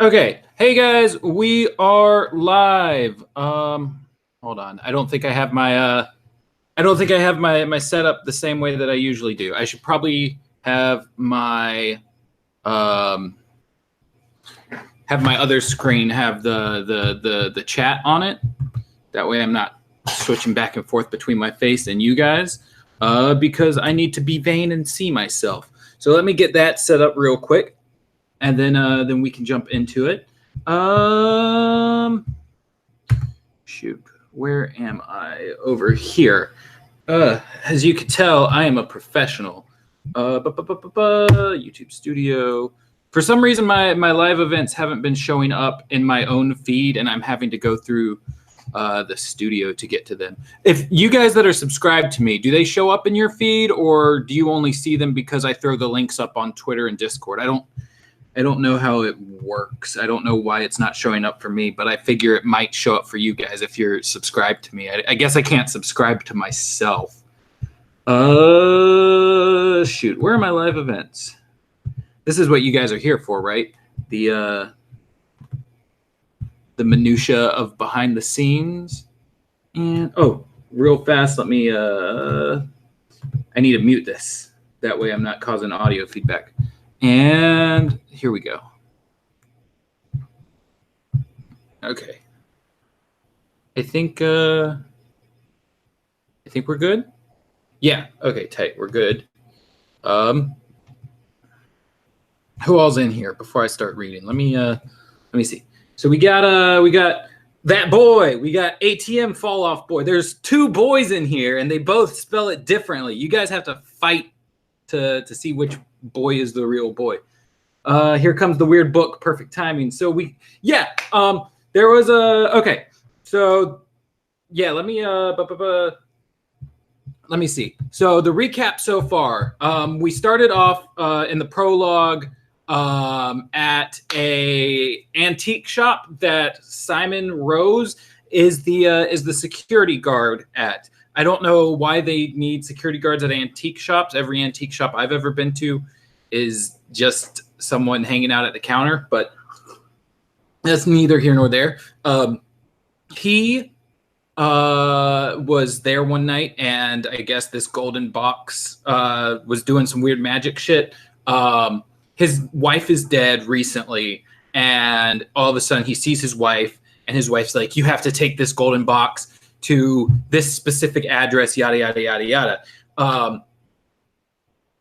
Okay, hey guys, we are live. Hold on. I don't think I have my my setup the same way that I usually do. I should probably have my other screen have the chat on it. That way I'm not switching back and forth between my face and you guys, because I need to be vain and see myself. So let me get that set up real quick, and then we can jump into it. Shoot, where am I? Over here. As you can tell, I am a professional. YouTube Studio. For some reason, my live events haven't been showing up in my own feed, and I'm having to go through the studio to get to them. If you guys that are subscribed to me, do they show up in your feed, or do you only see them because I throw the links up on Twitter and Discord? I don't know how it works. I don't know why it's not showing up for me, but I figure it might show up for you guys if you're subscribed to me. I guess I can't subscribe to myself. Shoot, where are my live events? This is what you guys are here for, right? The minutia of behind the scenes. And real fast, let me I need to mute this. That way I'm not causing audio feedback. And here we go. Okay. I think we're good. Yeah. Okay. Tight. We're good. Who all's in here before I start reading? Let me see. So we got that boy. We got ATM fall off boy. There's two boys in here, and they both spell it differently. You guys have to fight to see which boy is the real boy. Here comes the weird book. Perfect timing. So there was okay. So yeah, let me see. So the recap so far. We started off in the prologue at a antique shop that Simon Rose is the security guard at. I don't know why they need security guards at antique shops. Every antique shop I've ever been to is just someone hanging out at the counter, but that's neither here nor there. He was there one night, and I guess this golden box was doing some weird magic shit. His wife is dead recently, and all of a sudden he sees his wife, and his wife's like, "You have to take this golden box to this specific address, yada, yada, yada, yada."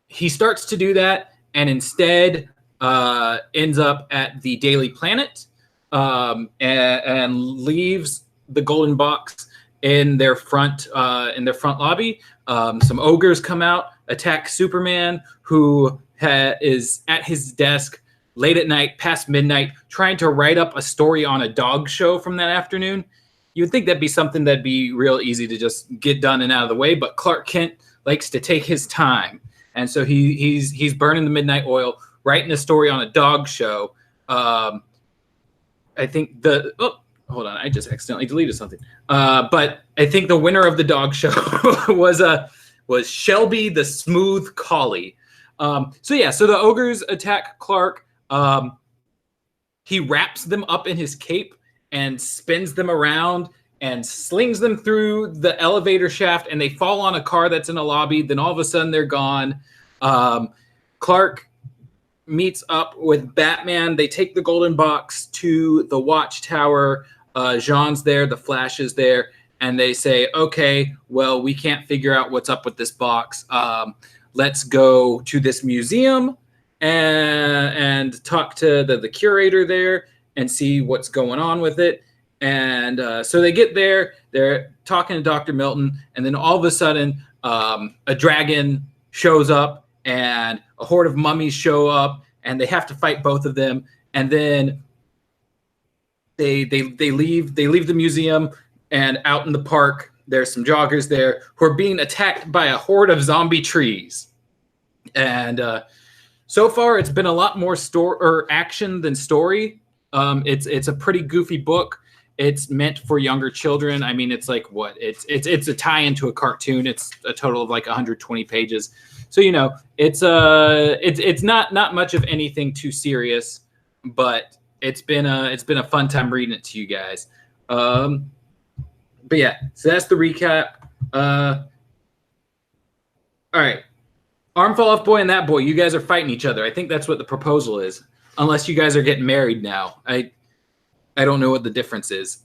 He starts to do that, and instead ends up at the Daily Planet, and leaves the golden box in their front lobby. Some ogres come out, attack Superman, who is at his desk late at night, past midnight, trying to write up a story on a dog show from that afternoon. You would think that'd be something that'd be real easy to just get done and out of the way, but Clark Kent likes to take his time, and so he's burning the midnight oil, writing a story on a dog show. I think hold on, I just accidentally deleted something. But I think the winner of the dog show was Shelby the Smooth Collie. So the ogres attack Clark. He wraps them up in his cape and spins them around and slings them through the elevator shaft, and they fall on a car that's in a lobby. Then all of a sudden they're gone. Clark meets up with Batman. They take the golden box to the Watchtower. Jean's there, the Flash is there, and they say, "Okay, well, we can't figure out what's up with this box. Let's go to this museum and talk to the curator there and see what's going on with it." And so they get there, they're talking to Dr. Milton, and then all of a sudden a dragon shows up and a horde of mummies show up, and they have to fight both of them. And then they leave the museum, and out in the park there's some joggers there who are being attacked by a horde of zombie trees. And so far it's been a lot more action than story. It's a pretty goofy book. It's meant for younger children. I mean, it's like what? It's a tie-in to a cartoon. It's a total of like 120 pages. So, you know, it's not much of anything too serious. but it's been a fun time reading it to you guys. But yeah, so that's the recap. All right, Arm Fall Off Boy and That Boy, you guys are fighting each other. I think that's what the proposal is, unless you guys are getting married now. I don't know what the difference is.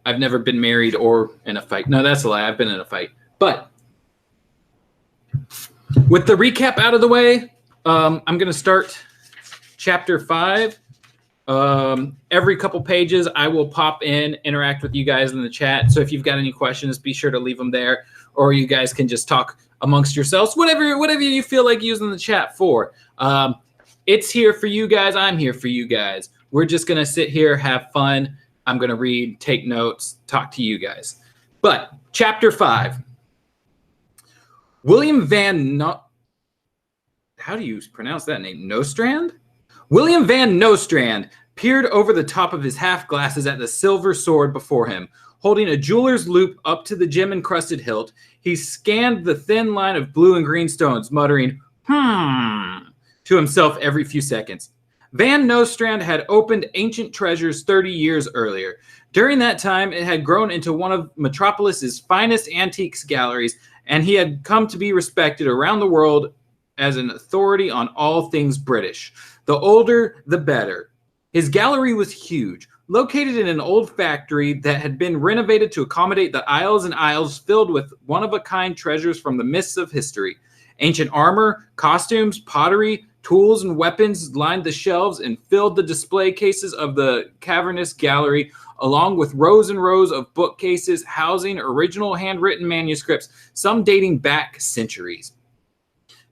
I've never been married or in a fight. No, that's a lie. I've been in a fight. But with the recap out of the way, I'm going to start chapter 5. Every couple pages, I will pop in, interact with you guys in the chat. So if you've got any questions, be sure to leave them there, or you guys can just talk amongst yourselves, whatever you feel like using the chat for. It's here for you guys. I'm here for you guys. We're just going to sit here, have fun. I'm going to read, take notes, talk to you guys. But chapter 5. William Van How do you pronounce that name? Nostrand? William Van Nostrand peered over the top of his half glasses at the silver sword before him. Holding a jeweler's loop up to the gem-encrusted hilt, he scanned the thin line of blue and green stones, muttering, to himself every few seconds. Van Nostrand had opened Ancient Treasures 30 years earlier. During that time, it had grown into one of Metropolis's finest antiques galleries, and he had come to be respected around the world as an authority on all things British. The older, the better. His gallery was huge, located in an old factory that had been renovated to accommodate the aisles and aisles filled with one-of-a-kind treasures from the mists of history. Ancient armor, costumes, pottery, tools, and weapons lined the shelves and filled the display cases of the cavernous gallery, along with rows and rows of bookcases housing original handwritten manuscripts, some dating back centuries.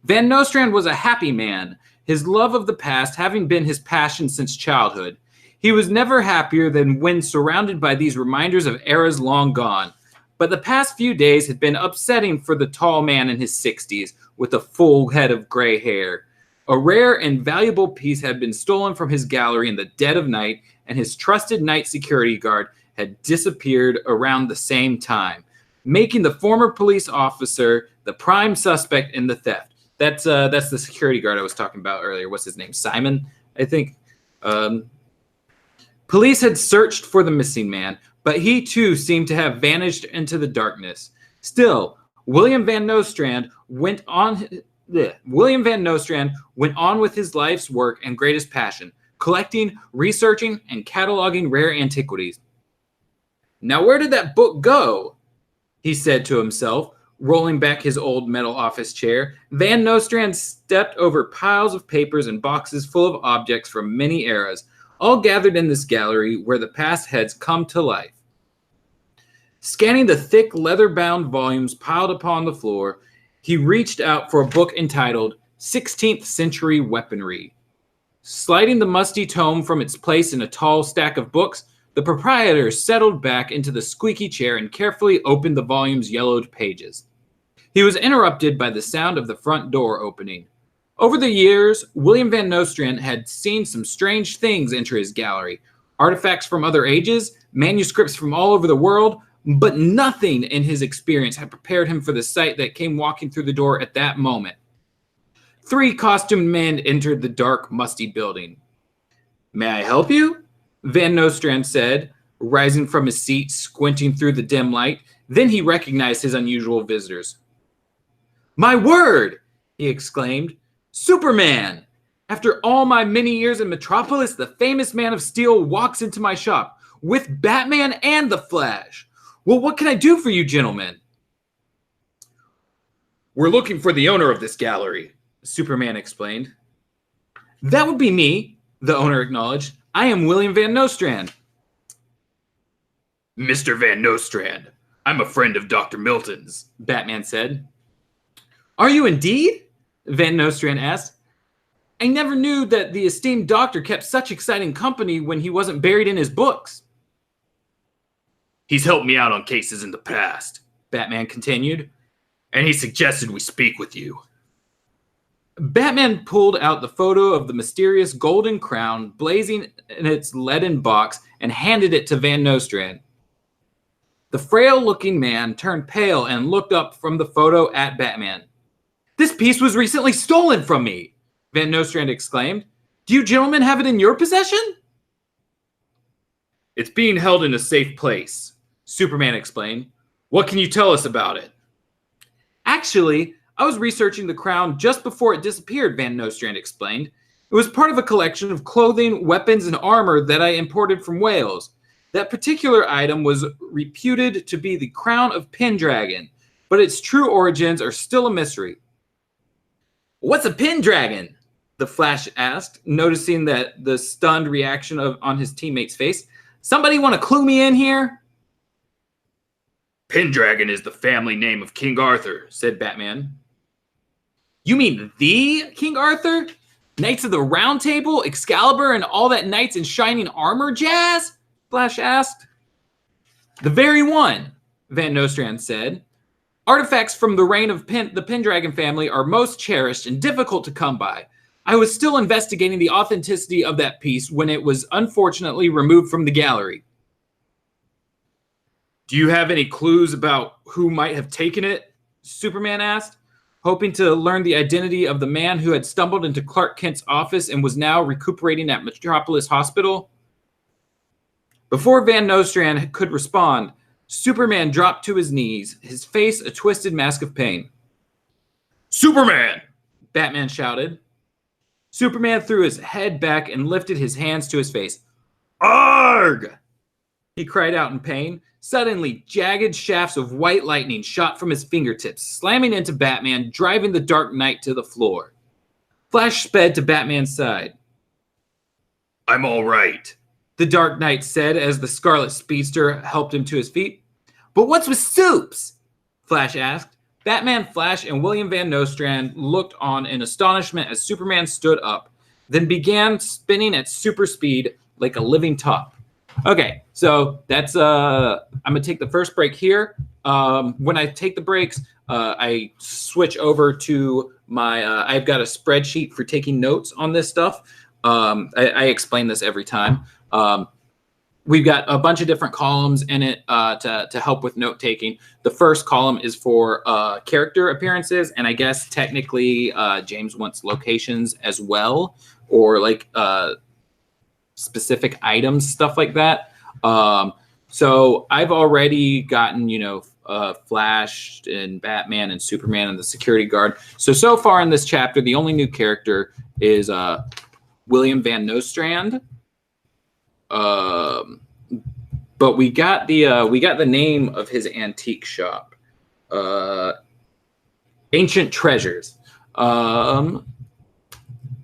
Van Nostrand was a happy man, his love of the past having been his passion since childhood. He was never happier than when surrounded by these reminders of eras long gone. But the past few days had been upsetting for the tall man in his 60s with a full head of gray hair. A rare and valuable piece had been stolen from his gallery in the dead of night, and his trusted night security guard had disappeared around the same time, making the former police officer the prime suspect in the theft. That's the security guard I was talking about earlier. What's his name? Simon, I think. Police had searched for the missing man, but he too seemed to have vanished into the darkness. Still, William Van Nostrand went on with his life's work and greatest passion, collecting, researching, and cataloging rare antiquities. Now, where did that book go? He said to himself, rolling back his old metal office chair. Van Nostrand stepped over piles of papers and boxes full of objects from many eras, all gathered in this gallery where the past heads come to life. Scanning the thick leather-bound volumes piled upon the floor, he reached out for a book entitled 16th Century Weaponry. Sliding the musty tome from its place in a tall stack of books, the proprietor settled back into the squeaky chair and carefully opened the volume's yellowed pages. He was interrupted by the sound of the front door opening. Over the years, William Van Nostrand had seen some strange things enter his gallery. Artifacts from other ages, manuscripts from all over the world, but nothing in his experience had prepared him for the sight that came walking through the door at that moment. 3 costumed men entered the dark, musty building. "May I help you?" Van Nostrand said, rising from his seat, squinting through the dim light. Then he recognized his unusual visitors. "My word!" he exclaimed. "Superman! After all my many years in Metropolis, the famous Man of Steel walks into my shop with Batman and the Flash. Well, what can I do for you, gentlemen?" "We're looking for the owner of this gallery," Superman explained. "That would be me," the owner acknowledged. "I am William Van Nostrand." "Mr. Van Nostrand, I'm a friend of Dr. Milton's," Batman said. "Are you indeed?" Van Nostrand asked. "I never knew that the esteemed doctor kept such exciting company when he wasn't buried in his books." "He's helped me out on cases in the past," Batman continued, "and he suggested we speak with you." Batman pulled out the photo of the mysterious golden crown blazing in its leaden box and handed it to Van Nostrand. The frail-looking man turned pale and looked up from the photo at Batman. "This piece was recently stolen from me," Van Nostrand exclaimed. Do you gentlemen have it in your possession? It's being held in a safe place, Superman explained. What can you tell us about it? Actually, I was researching the crown just before it disappeared, Van Nostrand explained. It was part of a collection of clothing, weapons, and armor that I imported from Wales. That particular item was reputed to be the crown of Pendragon, but its true origins are still a mystery. What's a Pendragon? The Flash asked, noticing that the stunned reaction on his teammate's face. Somebody want to clue me in here? Pendragon is the family name of King Arthur, said Batman. You mean the King Arthur? Knights of the Round Table, Excalibur, and all that knights in shining armor jazz? Flash asked. The very one, Van Nostrand said. Artifacts from the reign of the Pendragon family are most cherished and difficult to come by. I was still investigating the authenticity of that piece when it was unfortunately removed from the gallery. Do you have any clues about who might have taken it? Superman asked, hoping to learn the identity of the man who had stumbled into Clark Kent's office and was now recuperating at Metropolis Hospital. Before Van Nostrand could respond, Superman dropped to his knees, his face a twisted mask of pain. Superman! Batman shouted. Superman threw his head back and lifted his hands to his face. Arg! He cried out in pain. Suddenly, jagged shafts of white lightning shot from his fingertips, slamming into Batman, driving the Dark Knight to the floor. Flash sped to Batman's side. I'm all right, the Dark Knight said as the Scarlet Speedster helped him to his feet. But what's with Supes? Flash asked. Batman, Flash, and William Van Nostrand looked on in astonishment as Superman stood up, then began spinning at super speed like a living top. Okay, so that's I'm gonna take the first break here. When I take the breaks, I switch over to my. I've got a spreadsheet for taking notes on this stuff. I explain this every time. We've got a bunch of different columns in it to help with note taking. The first column is for character appearances, and I guess technically James wants locations as well, or like specific items, stuff like that. So I've already gotten, Flash and Batman and Superman and the security guard. So far in this chapter, the only new character is William Van Nostrand. But we got the name of his antique shop, Ancient Treasures.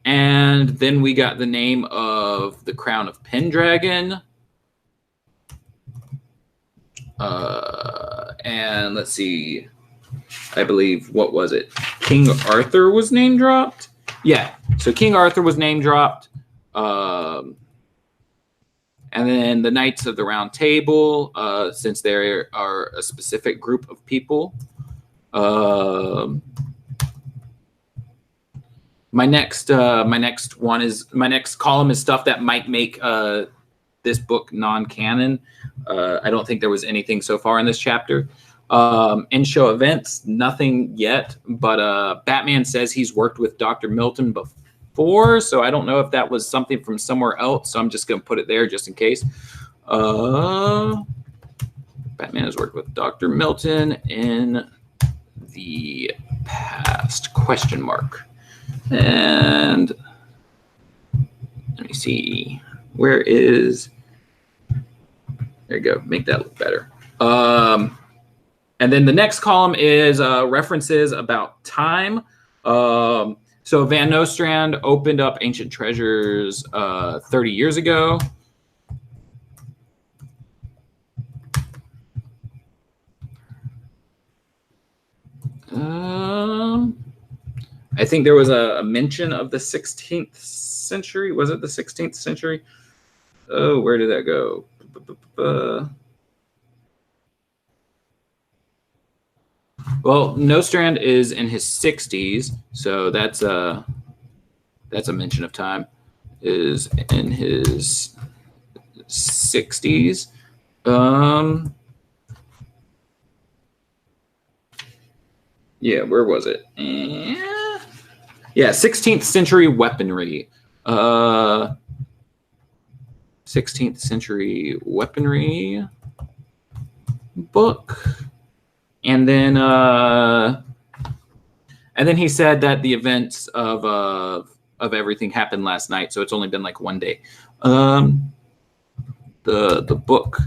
And then we got the name of the Crown of Pendragon. And let's see, I believe, what was it? King Arthur was name dropped? Yeah, so King Arthur was name dropped. And then the Knights of the Round Table, since there are a specific group of people. My next column is stuff that might make this book non-canon. I don't think there was anything so far in this chapter. In-show events, nothing yet, but Batman says he's worked with Dr. Milton before, so I don't know if that was something from somewhere else, so I'm just going to put it there just in case. Batman has worked with Dr. Milton in the past, ? And let me see, where is, there you go, make that look better. And then the next column is references about time. So Van Nostrand opened up Ancient Treasures 30 years ago. I think there was a mention of the 16th century. Was it the 16th century? Oh, where did that go? Well, Nostrand is in his 60s, so that's a mention of time. Is in his 60s. Yeah, where was it? Yeah, 16th century weaponry. 16th century weaponry book. And then he said that the events of everything happened last night, so it's only been like one day. The book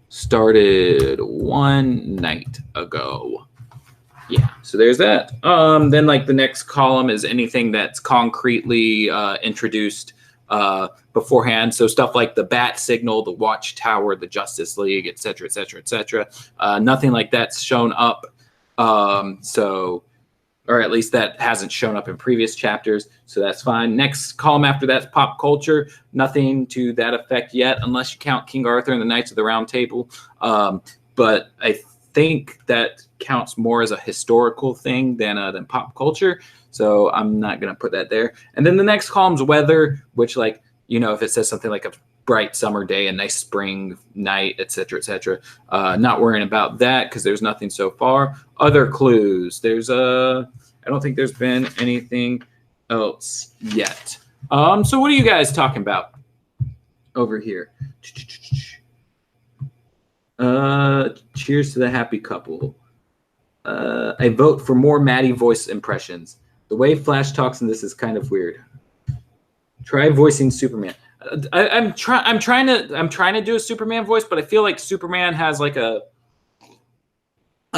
started one night ago. Yeah, so there's that. Then like the next column is anything that's concretely introduced beforehand. So stuff like the Bat Signal, the Watchtower, the Justice League, et cetera, et cetera, et cetera. Nothing like that's shown up. Or at least that hasn't shown up in previous chapters, so that's fine. Next column after that's pop culture. Nothing to that effect yet, unless you count King Arthur and the Knights of the Round Table. But I think that counts more as a historical thing than pop culture, so I'm not going to put that there. And then the next column's weather, which, like, you know, if it says something like a bright summer day, a nice spring night, et cetera, not worrying about that because there's nothing so far. Other clues. There's I don't think there's been anything else yet. So what are you guys talking about over here? Cheers to the happy couple. I vote for more Maddie voice impressions. The way Flash talks in this is kind of weird. Try voicing Superman. I'm trying to do a Superman voice, but I feel like Superman has like a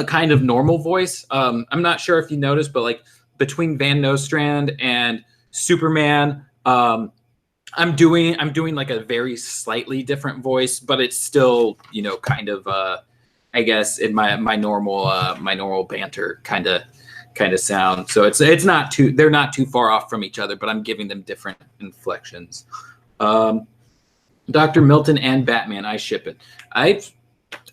kind of normal voice. I'm not sure if you noticed, but like between Van Nostrand and Superman, I'm doing like a very slightly different voice, but it's still, you know, kind of I guess in my normal banter kind of sound. So it's not too, they're not too far off from each other, but I'm giving them different inflections. Dr. Milton and Batman, I ship it.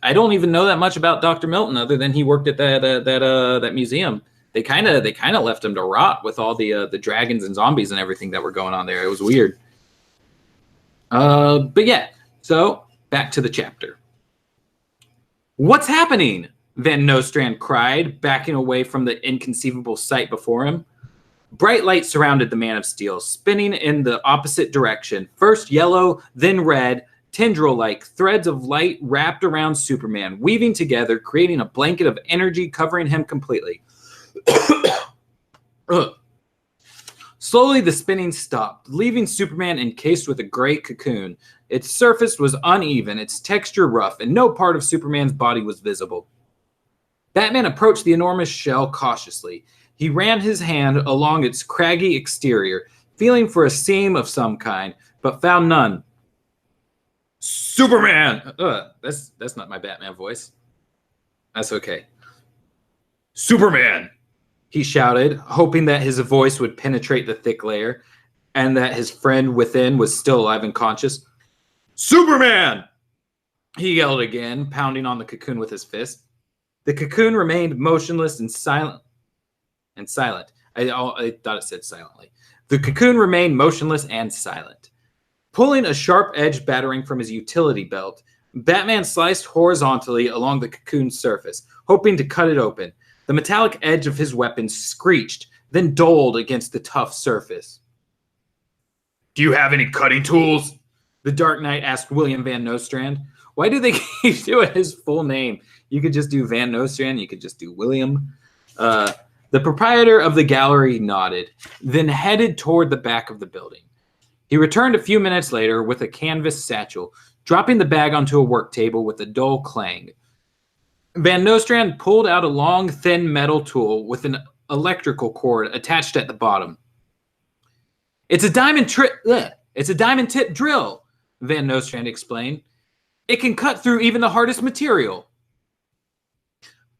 I don't even know that much about Dr. Milton other than he worked at that museum. They kind of left him to rot with all the dragons and zombies and everything that were going on there. It was weird. But yeah, so back to the chapter. What's happening? Van Nostrand cried, backing away from the inconceivable sight before him. Bright light surrounded the Man of Steel, spinning in the opposite direction. First yellow, then red, tendril-like threads of light wrapped around Superman, weaving together, creating a blanket of energy covering him completely. Slowly, the spinning stopped, leaving Superman encased with a gray cocoon. Its surface was uneven, its texture rough, and no part of Superman's body was visible. Batman approached the enormous shell cautiously. He ran his hand along its craggy exterior, feeling for a seam of some kind, but found none. Superman! That's not my Batman voice. That's okay. Superman! He shouted, hoping that his voice would penetrate the thick layer, and that his friend within was still alive and conscious. Superman! He yelled again, pounding on the cocoon with his fist. The cocoon remained motionless and silent. I thought it said silently. The cocoon remained motionless and silent. Pulling a sharp-edged battering from his utility belt, Batman sliced horizontally along the cocoon's surface, hoping to cut it open. The metallic edge of his weapon screeched, then dulled against the tough surface. Do you have any cutting tools? The Dark Knight asked William Van Nostrand. Why do they keep doing his full name? You could just do Van Nostrand. You could just do William. The proprietor of the gallery nodded, then headed toward the back of the building. He returned a few minutes later with a canvas satchel, dropping the bag onto a work table with a dull clang. Van Nostrand pulled out a long, thin metal tool with an electrical cord attached at the bottom. It's a diamond tip drill, Van Nostrand explained. It can cut through even the hardest material.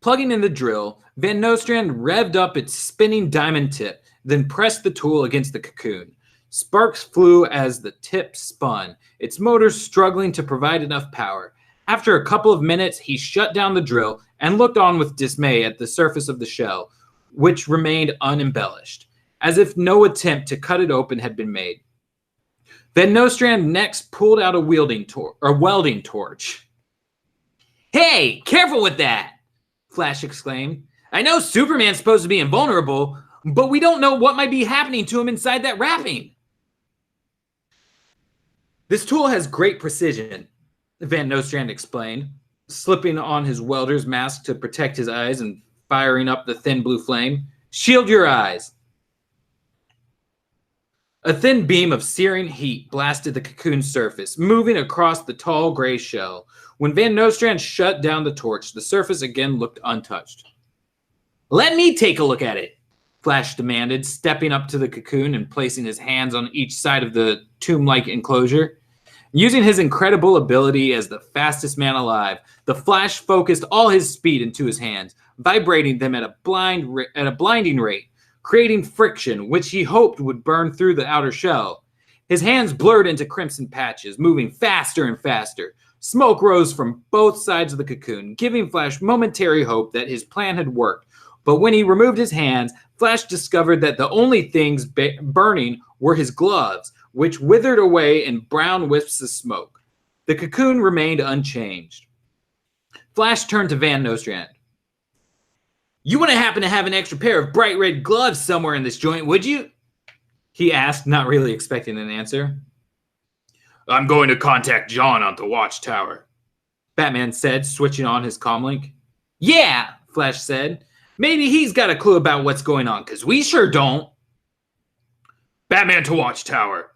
Plugging in the drill, Van Nostrand revved up its spinning diamond tip, then pressed the tool against the cocoon. Sparks flew as the tip spun, its motors struggling to provide enough power. After a couple of minutes, he shut down the drill and looked on with dismay at the surface of the shell, which remained unembellished, as if no attempt to cut it open had been made. Van Nostrand next pulled out a welding torch. Hey, careful with that! Flash exclaimed. I know Superman's supposed to be invulnerable, but we don't know what might be happening to him inside that wrapping. This tool has great precision, Van Nostrand explained, slipping on his welder's mask to protect his eyes and firing up the thin blue flame. Shield your eyes. A thin beam of searing heat blasted the cocoon's surface, moving across the tall gray shell. When Van Nostrand shut down the torch, the surface again looked untouched. Let me take a look at it, Flash demanded, stepping up to the cocoon and placing his hands on each side of the tomb-like enclosure. Using his incredible ability as the fastest man alive, the Flash focused all his speed into his hands, vibrating them at a blinding rate, creating friction, which he hoped would burn through the outer shell. His hands blurred into crimson patches, moving faster and faster. Smoke rose from both sides of the cocoon, giving Flash momentary hope that his plan had worked. But when he removed his hands, Flash discovered that the only things burning were his gloves, which withered away in brown wisps of smoke. The cocoon remained unchanged. Flash turned to Van Nostrand. You wouldn't happen to have an extra pair of bright red gloves somewhere in this joint, would you? He asked, not really expecting an answer. I'm going to contact John on the watchtower, Batman said, switching on his comlink. Yeah, Flash said. Maybe he's got a clue about what's going on, because we sure don't. Batman to watchtower.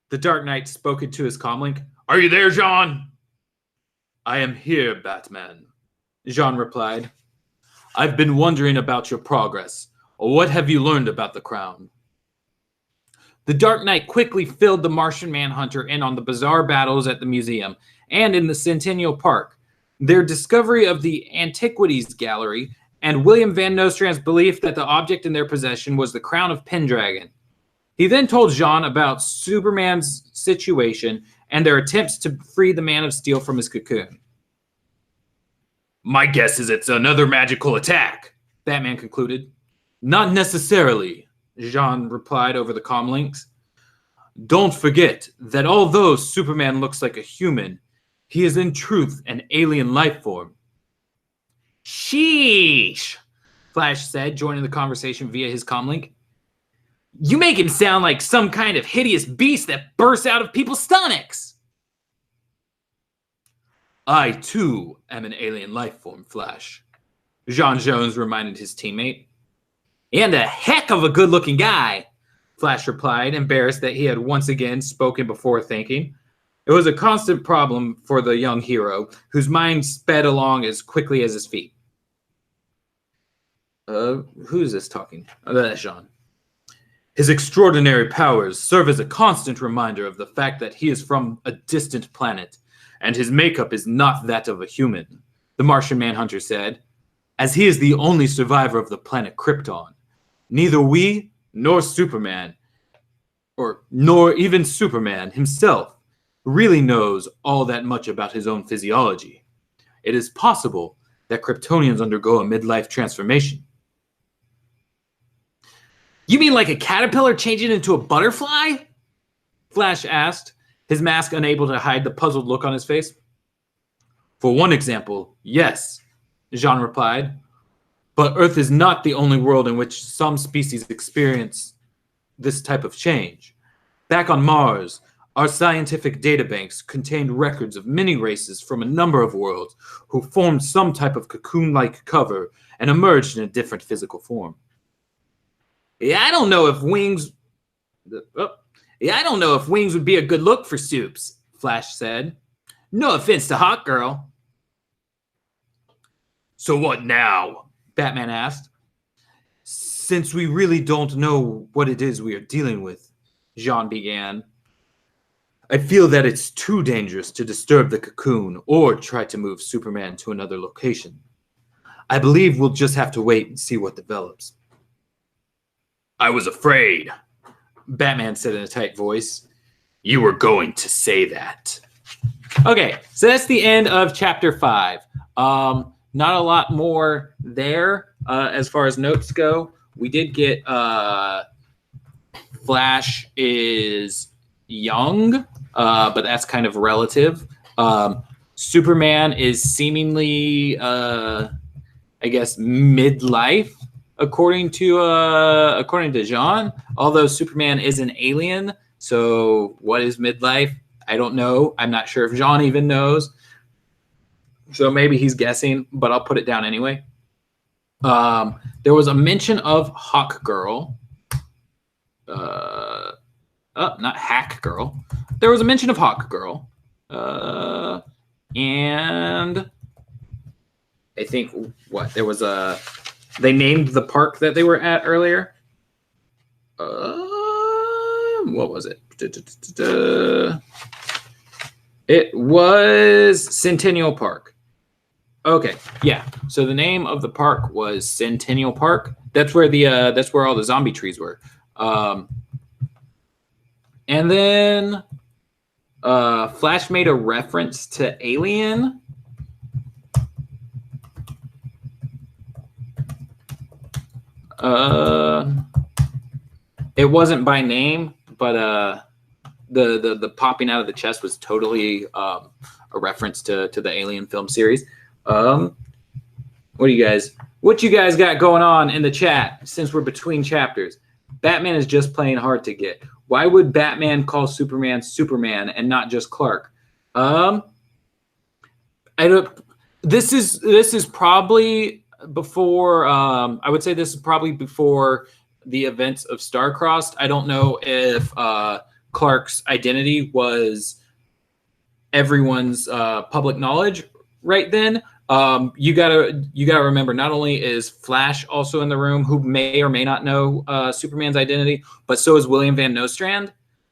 The Dark Knight spoke into his comlink. Are you there, John? I am here, Batman, Jean replied. I've been wondering about your progress. What have you learned about the crown? The Dark Knight quickly filled the Martian Manhunter in on the bizarre battles at the museum and in the Centennial Park, their discovery of the Antiquities Gallery, and William Van Nostrand's belief that the object in their possession was the crown of Pendragon. He then told Jean about Superman's situation and their attempts to free the Man of Steel from his cocoon. My guess is it's another magical attack, Batman concluded. Not necessarily, Jean replied over the comlinks. Don't forget that although Superman looks like a human, he is in truth an alien life form. Sheesh, Flash said, joining the conversation via his comlink. You make him sound like some kind of hideous beast that bursts out of people's stomachs. I, too, am an alien life form, Flash, John Jones reminded his teammate. And a heck of a good-looking guy, Flash replied, embarrassed that he had once again spoken before thinking. It was a constant problem for the young hero, whose mind sped along as quickly as his feet. Who's this talking? That's Jean. His extraordinary powers serve as a constant reminder of the fact that he is from a distant planet, and his makeup is not that of a human, the Martian Manhunter said, as he is the only survivor of the planet Krypton. Neither we nor Superman, nor even Superman himself, really knows all that much about his own physiology. It is possible that Kryptonians undergo a midlife transformation. You mean like a caterpillar changing into a butterfly? Flash asked, his mask unable to hide the puzzled look on his face. For one example, yes, Jean replied. But Earth is not the only world in which some species experience this type of change. Back on Mars, our scientific databanks contained records of many races from a number of worlds who formed some type of cocoon-like cover and emerged in a different physical form. I don't know if wings would be a good look for Supes, Flash said. No offense to Hawk Girl. So what now? Batman asked. Since we really don't know what it is we are dealing with, Jean began, I feel that it's too dangerous to disturb the cocoon or try to move Superman to another location. I believe we'll just have to wait and see what develops. I was afraid, Batman said in a tight voice. You were going to say that. Okay, so that's the end of chapter 5. Not a lot more there as far as notes go. We did get Flash is young, but that's kind of relative. Superman is seemingly, I guess, midlife, according to Jean. Although Superman is an alien, so what is midlife? I don't know. I'm not sure if Jean even knows. So maybe he's guessing, but I'll put it down anyway. There was a mention of Hawk Girl. Not Hack Girl. There was a mention of Hawk Girl. And I think there was they named the park that they were at earlier. What was it? It was Centennial Park. Okay, yeah. So the name of the park was Centennial Park. That's where all the zombie trees were. And then Flash made a reference to Alien. It wasn't by name, but the popping out of the chest was totally a reference to the Alien film series. What you guys got going on in the chat since we're between chapters? Batman is just playing hard to get. Why would Batman call Superman Superman and not just Clark? I don't. This is probably before. I would say this is probably before the events of Starcrossed. I don't know if Clark's identity was everyone's public knowledge right then. You gotta remember, not only is Flash also in the room, who may or may not know Superman's identity, but so is William Van Nostrand.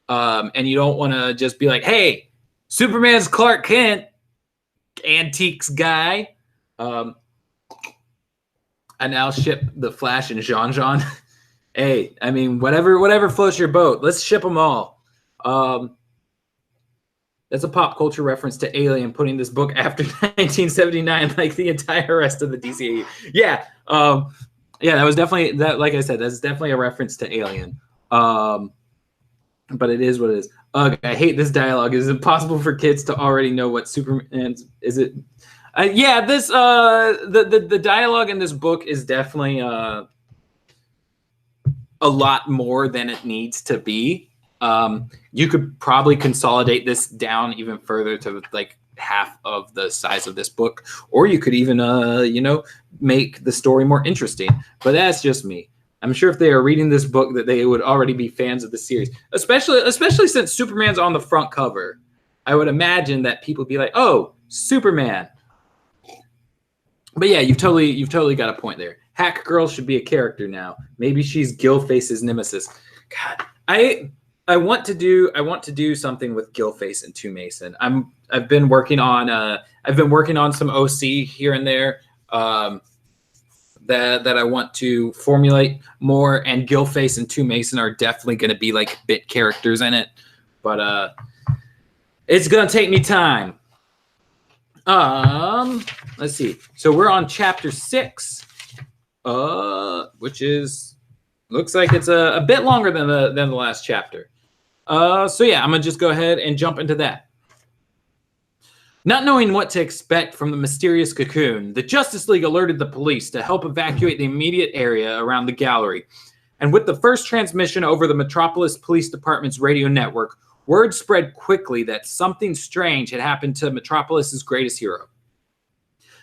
And you don't want to just be like, "Hey, Superman's Clark Kent, antiques guy." I now ship the Flash and Jean. Hey, I mean, whatever floats your boat. Let's ship them all. That's a pop culture reference to Alien, putting this book after 1979, like the entire rest of the DCAU. Yeah, that was definitely that. Like I said, that's definitely a reference to Alien. But it is what it is. I hate this dialogue. Is it possible for kids to already know what Superman is? It? The dialogue in this book is definitely a lot more than it needs to be. You could probably consolidate this down even further to like half of the size of this book, or you could even, make the story more interesting. But that's just me. I'm sure if they are reading this book that they would already be fans of the series, especially since Superman's on the front cover. I would imagine that people would be like, "Oh, Superman." But yeah, you've totally got a point there. Hack Girl should be a character now. Maybe she's Gillface's nemesis. God, I want to do something with Gillface and Two Mason. I've been working on some OC here and there that I want to formulate more, and Gillface and Two Mason are definitely going to be like bit characters in it, but it's going to take me time. Let's see. So we're on chapter 6, which looks like it's a bit longer than the last chapter. So yeah, I'm gonna just go ahead and jump into that. Not knowing what to expect from the mysterious cocoon, the Justice League alerted the police to help evacuate the immediate area around the gallery. And with the first transmission over the Metropolis Police Department's radio network, word spread quickly that something strange had happened to Metropolis's greatest hero.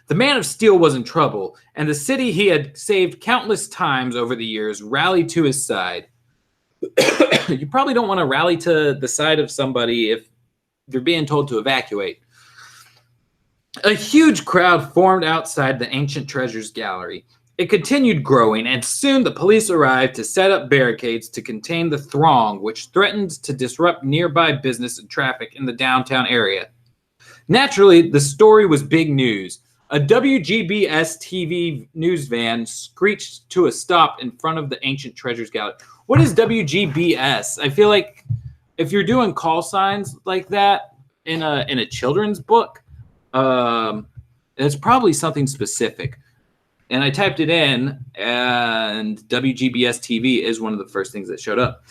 The Man of Steel was in trouble, and the city he had saved countless times over the years rallied to his side. You probably don't want to rally to the side of somebody if you're being told to evacuate. A huge crowd formed outside the Ancient Treasures Gallery. It continued growing, and soon the police arrived to set up barricades to contain the throng, which threatened to disrupt nearby business and traffic in the downtown area. Naturally, the story was big news. A WGBS TV news van screeched to a stop in front of the Ancient Treasures Gallery. What is WGBS? I feel like if you're doing call signs like that in a children's book, it's probably something specific. And I typed it in, and WGBS TV is one of the first things that showed up.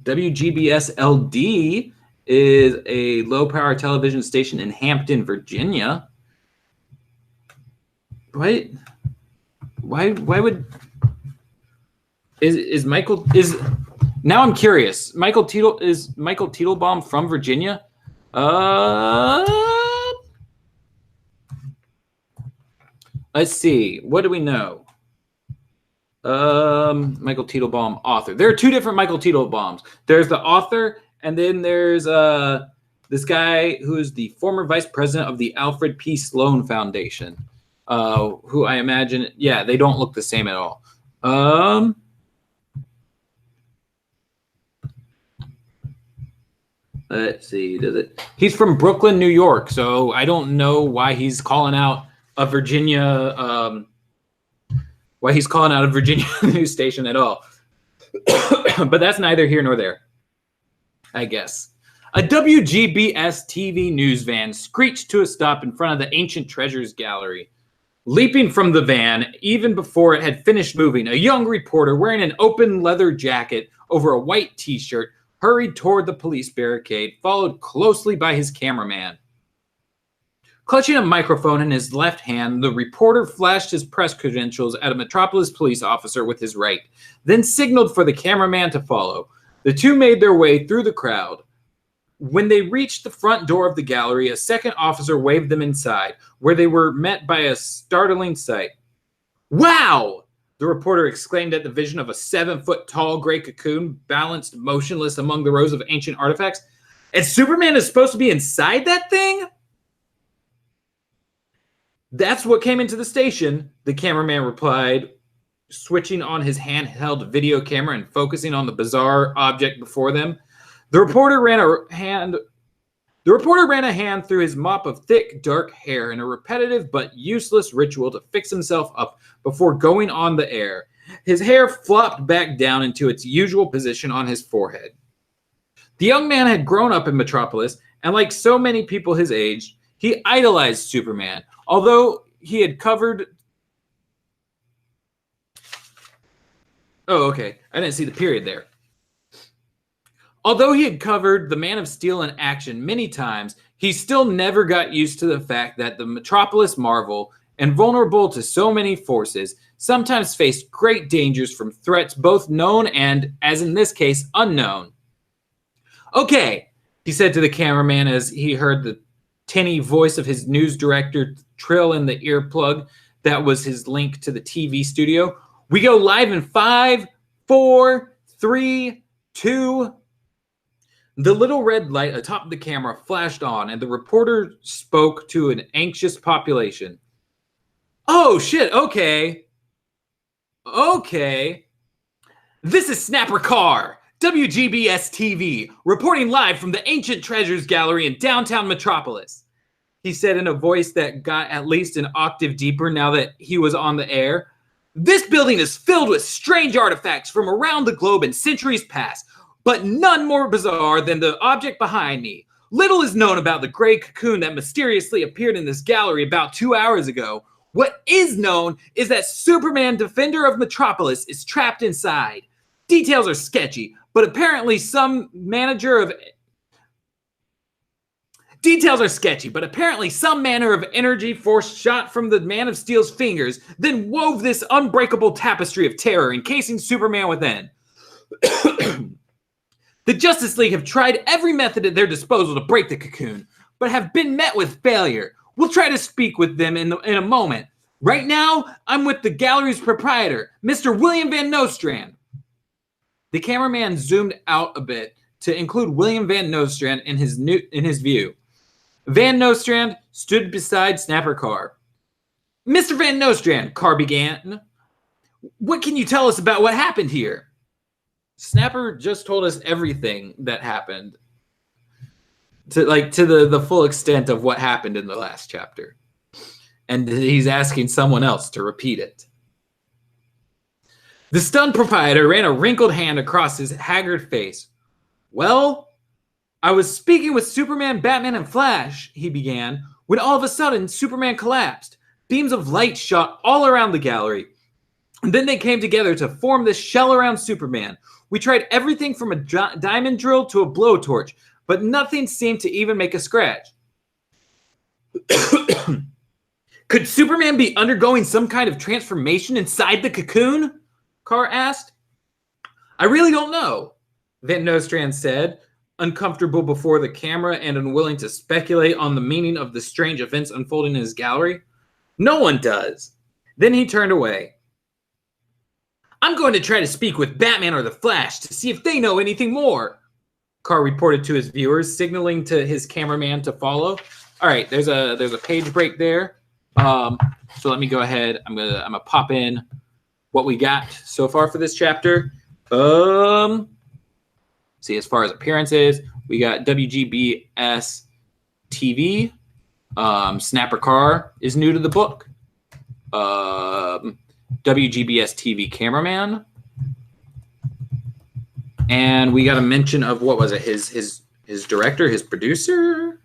WGBS LD is a low-power television station in Hampton, Virginia. Why would is Michael is Now I'm curious. Is Michael Teitelbaum from Virginia? Let's see. What do we know? Michael Teitelbaum, author. There are two different Michael Teitelbaums. There's the author, and then there's this guy who is the former vice president of the Alfred P. Sloan Foundation, who I imagine, yeah, they don't look the same at all. Let's see. He's from Brooklyn, New York, so I don't know why he's calling out a Virginia news station at all. But that's neither here nor there, I guess. A WGBS TV news van screeched to a stop in front of the Ancient Treasures Gallery. Leaping from the van, even before it had finished moving, a young reporter wearing an open leather jacket over a white T-shirt hurried toward the police barricade, followed closely by his cameraman. Clutching a microphone in his left hand, the reporter flashed his press credentials at a Metropolis police officer with his right, then signaled for the cameraman to follow. The two made their way through the crowd. When they reached the front door of the gallery, a second officer waved them inside, where they were met by a startling sight. "Wow!" the reporter exclaimed at the vision of a 7-foot-tall gray cocoon balanced motionless among the rows of ancient artifacts. "And Superman is supposed to be inside that thing?" "That's what came into the station," the cameraman replied, switching on his handheld video camera and focusing on the bizarre object before them. The reporter ran a hand through his mop of thick, dark hair in a repetitive but useless ritual to fix himself up before going on the air. His hair flopped back down into its usual position on his forehead. The young man had grown up in Metropolis, and like so many people his age, he idolized Superman. Although he had covered... Oh, okay. I didn't see the period there. Although he had covered the Man of Steel in action many times, he still never got used to the fact that the Metropolis Marvel, and vulnerable to so many forces, sometimes faced great dangers from threats both known and, as in this case, unknown. "Okay," he said to the cameraman as he heard the tinny voice of his news director trill in the earplug that was his link to the TV studio. "We go live in 5, 4, 3, 2... The little red light atop the camera flashed on, and the reporter spoke to an anxious population. "Oh, shit, okay. This is Snapper Carr, WGBS TV, reporting live from the Ancient Treasures Gallery in downtown Metropolis," he said in a voice that got at least an octave deeper now that he was on the air. "This building is filled with strange artifacts from around the globe in centuries past, but none more bizarre than the object behind me. Little is known about the gray cocoon that mysteriously appeared in this gallery about 2 hours ago. What is known is that Superman, Defender of Metropolis, is trapped inside. Details are sketchy, but apparently some manner of energy force shot from the Man of Steel's fingers, then wove this unbreakable tapestry of terror, encasing Superman within. The Justice League have tried every method at their disposal to break the cocoon, but have been met with failure. We'll try to speak with them in a moment. Right now, I'm with the gallery's proprietor, Mr. William Van Nostrand." The cameraman zoomed out a bit to include William Van Nostrand in his view. Van Nostrand stood beside Snapper Carr. "Mr. Van Nostrand," Carr began, "what can you tell us about what happened here?" Snapper just told us everything that happened to the full extent of what happened in the last chapter. And he's asking someone else to repeat it. The stunned proprietor ran a wrinkled hand across his haggard face. "Well, I was speaking with Superman, Batman, and Flash," he began, when all of a sudden Superman collapsed. Beams of light shot all around the gallery. And then they came together to form this shell around Superman. We tried everything from a diamond drill to a blowtorch, but nothing seemed to even make a scratch. "Could Superman be undergoing some kind of transformation inside the cocoon?" Carr asked. "I really don't know. Van Nostrand said, uncomfortable before the camera and unwilling to speculate on the meaning of the strange events unfolding in his gallery. No one does. Then he turned away. I'm going to try to speak with Batman or the Flash to see if they know anything more, Carr reported to his viewers, signaling to his cameraman to follow. All right, there's a page break there. So let me go ahead. I'm gonna pop in what we got so far for this chapter. See, as far as appearances, we got WGBS TV. Snapper Carr is new to the book. WGBS TV cameraman. And we got a mention of, what was it, his director, his producer?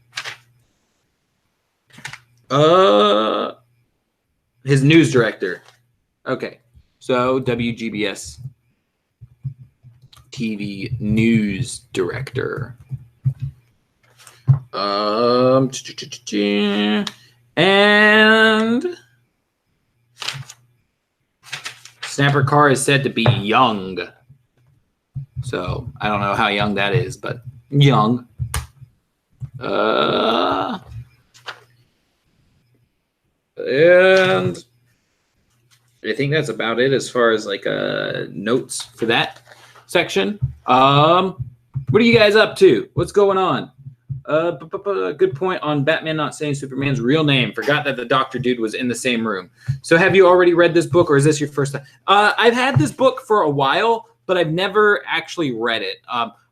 His news director. Okay. So WGBS TV news director. And Snapper Carr is said to be young. So I don't know how young that is, but young. And I think that's about it as far as like notes for that section. What are you guys up to? What's going on? Good point on Batman not saying Superman's real name. Forgot that the doctor dude was in the same room. So have you already read this book, or is this your first time? I've had this book for a while, but I've never actually read it.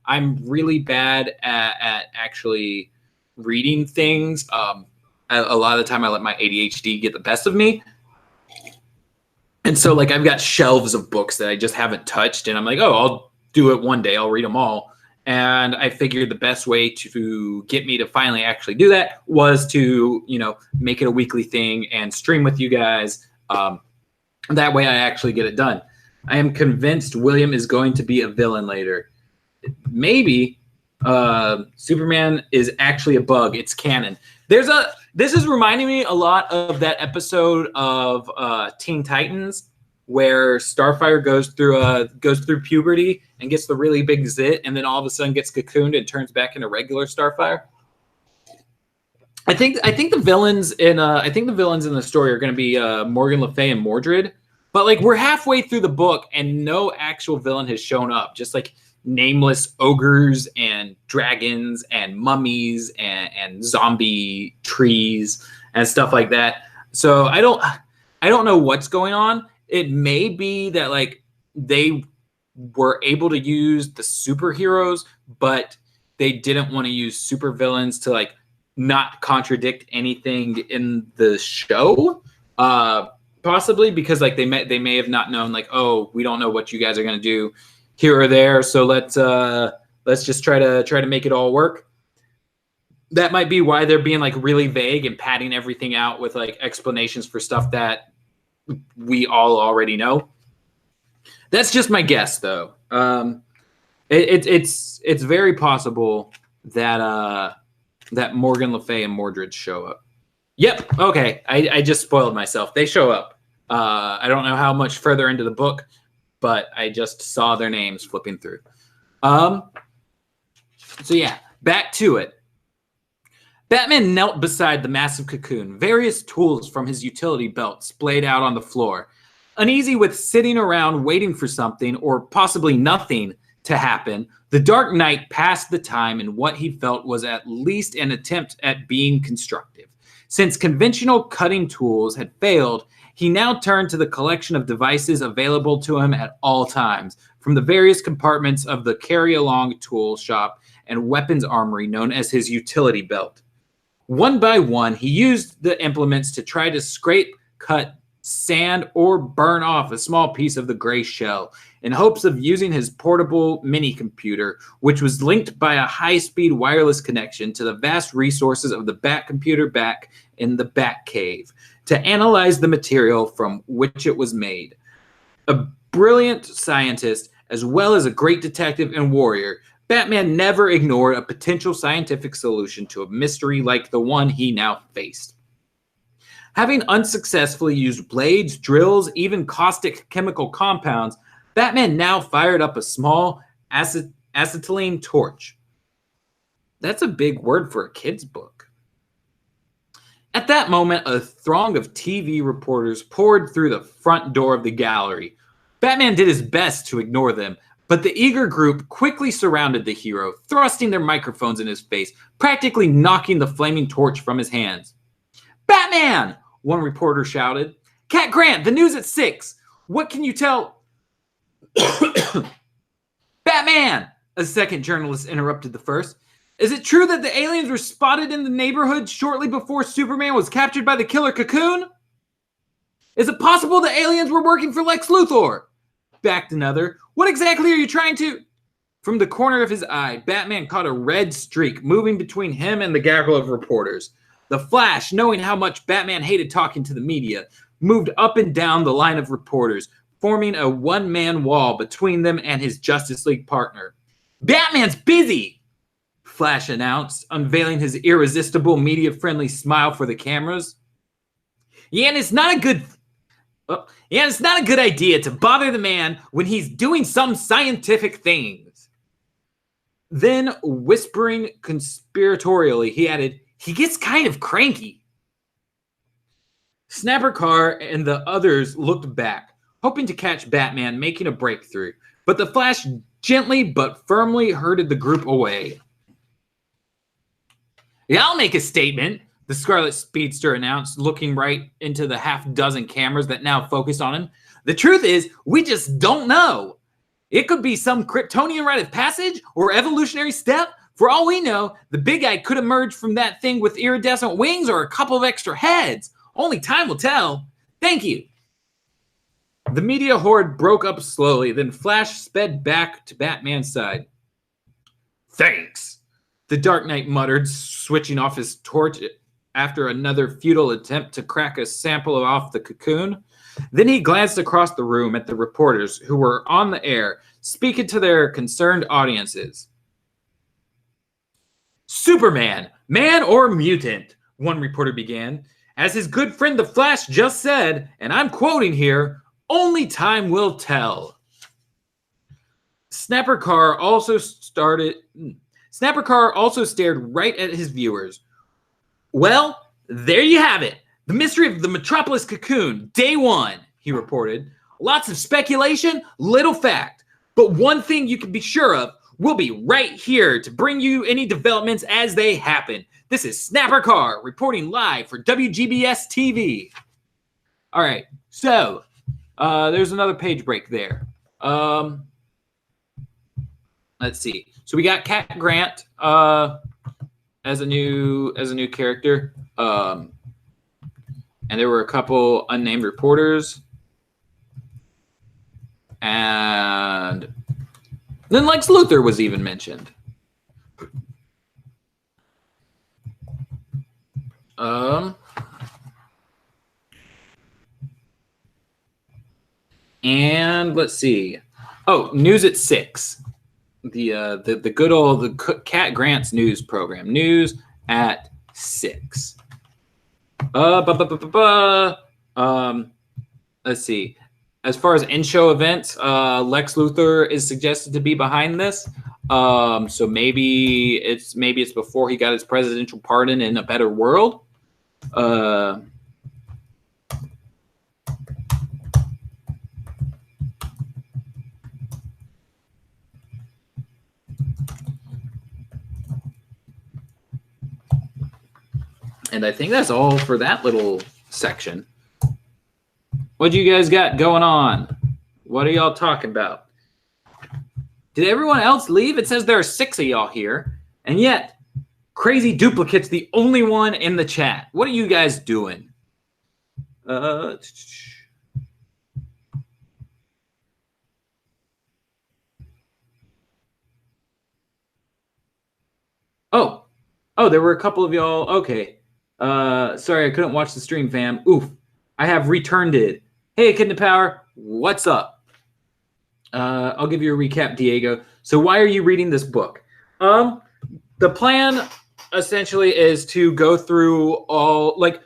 I'm really bad at actually reading things. A lot of the time I let my ADHD get the best of me. And so like I've got shelves of books that I just haven't touched, and I'm like, oh, I'll do it one day. I'll read them all. And I figured the best way to get me to finally actually do that was to, make it a weekly thing and stream with you guys. That way I actually get it done. I am convinced William is going to be a villain later. Maybe Superman is actually a bug. It's canon. This is reminding me a lot of that episode of Teen Titans where Starfire goes through puberty and gets the really big zit, and then all of a sudden gets cocooned and turns back into regular Starfire. I think the villains in the story are going to be Morgan Le Fay and Mordred, but like we're halfway through the book and no actual villain has shown up. Just like nameless ogres and dragons and mummies and zombie trees and stuff like that. So I don't know what's going on. It may be that like they were able to use the superheroes, but they didn't want to use supervillains to like not contradict anything in the show. Possibly because like they may have not known like, oh, we don't know what you guys are going to do here or there, so let's just try to make it all work. That might be why they're being like really vague and padding everything out with like explanations for stuff that we all already know. That's just my guess, though. It's very possible that that Morgan Le Fay and Mordred show up. Yep. Okay. I just spoiled myself. They show up. I don't know how much further into the book, but I just saw their names flipping through. So yeah, back to it. Batman knelt beside the massive cocoon, various tools from his utility belt splayed out on the floor. Uneasy with sitting around waiting for something, or possibly nothing, to happen, the Dark Knight passed the time in what he felt was at least an attempt at being constructive. Since conventional cutting tools had failed, he now turned to the collection of devices available to him at all times, from the various compartments of the carry-along tool shop and weapons armory known as his utility belt. One by one, he used the implements to try to scrape, cut, sand, or burn off a small piece of the gray shell in hopes of using his portable mini-computer, which was linked by a high-speed wireless connection to the vast resources of the Bat computer back in the Bat Cave, to analyze the material from which it was made. A brilliant scientist, as well as a great detective and warrior, Batman never ignored a potential scientific solution to a mystery like the one he now faced. Having unsuccessfully used blades, drills, even caustic chemical compounds, Batman now fired up a small acetylene torch. That's a big word for a kid's book. At that moment, a throng of TV reporters poured through the front door of the gallery. Batman did his best to ignore them, but the eager group quickly surrounded the hero, thrusting their microphones in his face, practically knocking the flaming torch from his hands. "Batman!" one reporter shouted. "Cat Grant, the news at 6. What can you tell?" "Batman!" a second journalist interrupted the first. "Is it true that the aliens were spotted in the neighborhood shortly before Superman was captured by the killer Cocoon?" "Is it possible the aliens were working for Lex Luthor?" backed another. "What exactly are you trying to—" From the corner of his eye, Batman caught a red streak moving between him and the gaggle of reporters. The Flash, knowing how much Batman hated talking to the media, moved up and down the line of reporters, forming a one-man wall between them and his Justice League partner. "Batman's busy," Flash announced, unveiling his irresistible media-friendly smile for the cameras. Yeah, and it's not a good idea to bother the man when he's doing some scientific things." Then, whispering conspiratorially, he added, "He gets kind of cranky." Snapper Carr and the others looked back, hoping to catch Batman making a breakthrough, but the Flash gently but firmly herded the group away. "Yeah, I'll make a statement," the Scarlet Speedster announced, looking right into the half-dozen cameras that now focused on him. "The truth is, we just don't know. It could be some Kryptonian rite of passage or evolutionary step. For all we know, the big guy could emerge from that thing with iridescent wings or a couple of extra heads. Only time will tell. Thank you." The media horde broke up slowly, then Flash sped back to Batman's side. "Thanks," the Dark Knight muttered, switching off his torch after another futile attempt to crack a sample off the Cocoon. Then he glanced across the room at the reporters who were on the air, speaking to their concerned audiences. "Superman, man or mutant," one reporter began. "As his good friend the Flash just said, and I'm quoting here, only time will tell." Snapper Carr also stared right at his viewers. "Well, there you have it. The mystery of the Metropolis Cocoon, day 1, he reported. "Lots of speculation, little fact. But one thing you can be sure of, we'll be right here to bring you any developments as they happen. This is Snapper Carr reporting live for WGBS TV." All right, so there's another page break there. Let's see. So we got Cat Grant as a new character, and there were a couple unnamed reporters, and then Lex Luthor was even mentioned. And let's see. Oh, news at 6. The good old Cat Grant's news program. News at 6. Let's see. As far as in-show events, Lex Luthor is suggested to be behind this. So maybe it's before he got his presidential pardon in a better world. And I think that's all for that little section. What do you guys got going on? What are y'all talking about? Did everyone else leave? It says there are 6 of y'all here. And yet, Crazy Duplicate's the only one in the chat. What are you guys doing? Oh, there were a couple of y'all. Okay. Sorry, I couldn't watch the stream, fam. Oof. I have returned it. Hey, Kid in the Power. What's up? I'll give you a recap, Diego. So why are you reading this book? The plan essentially is to go through all, like,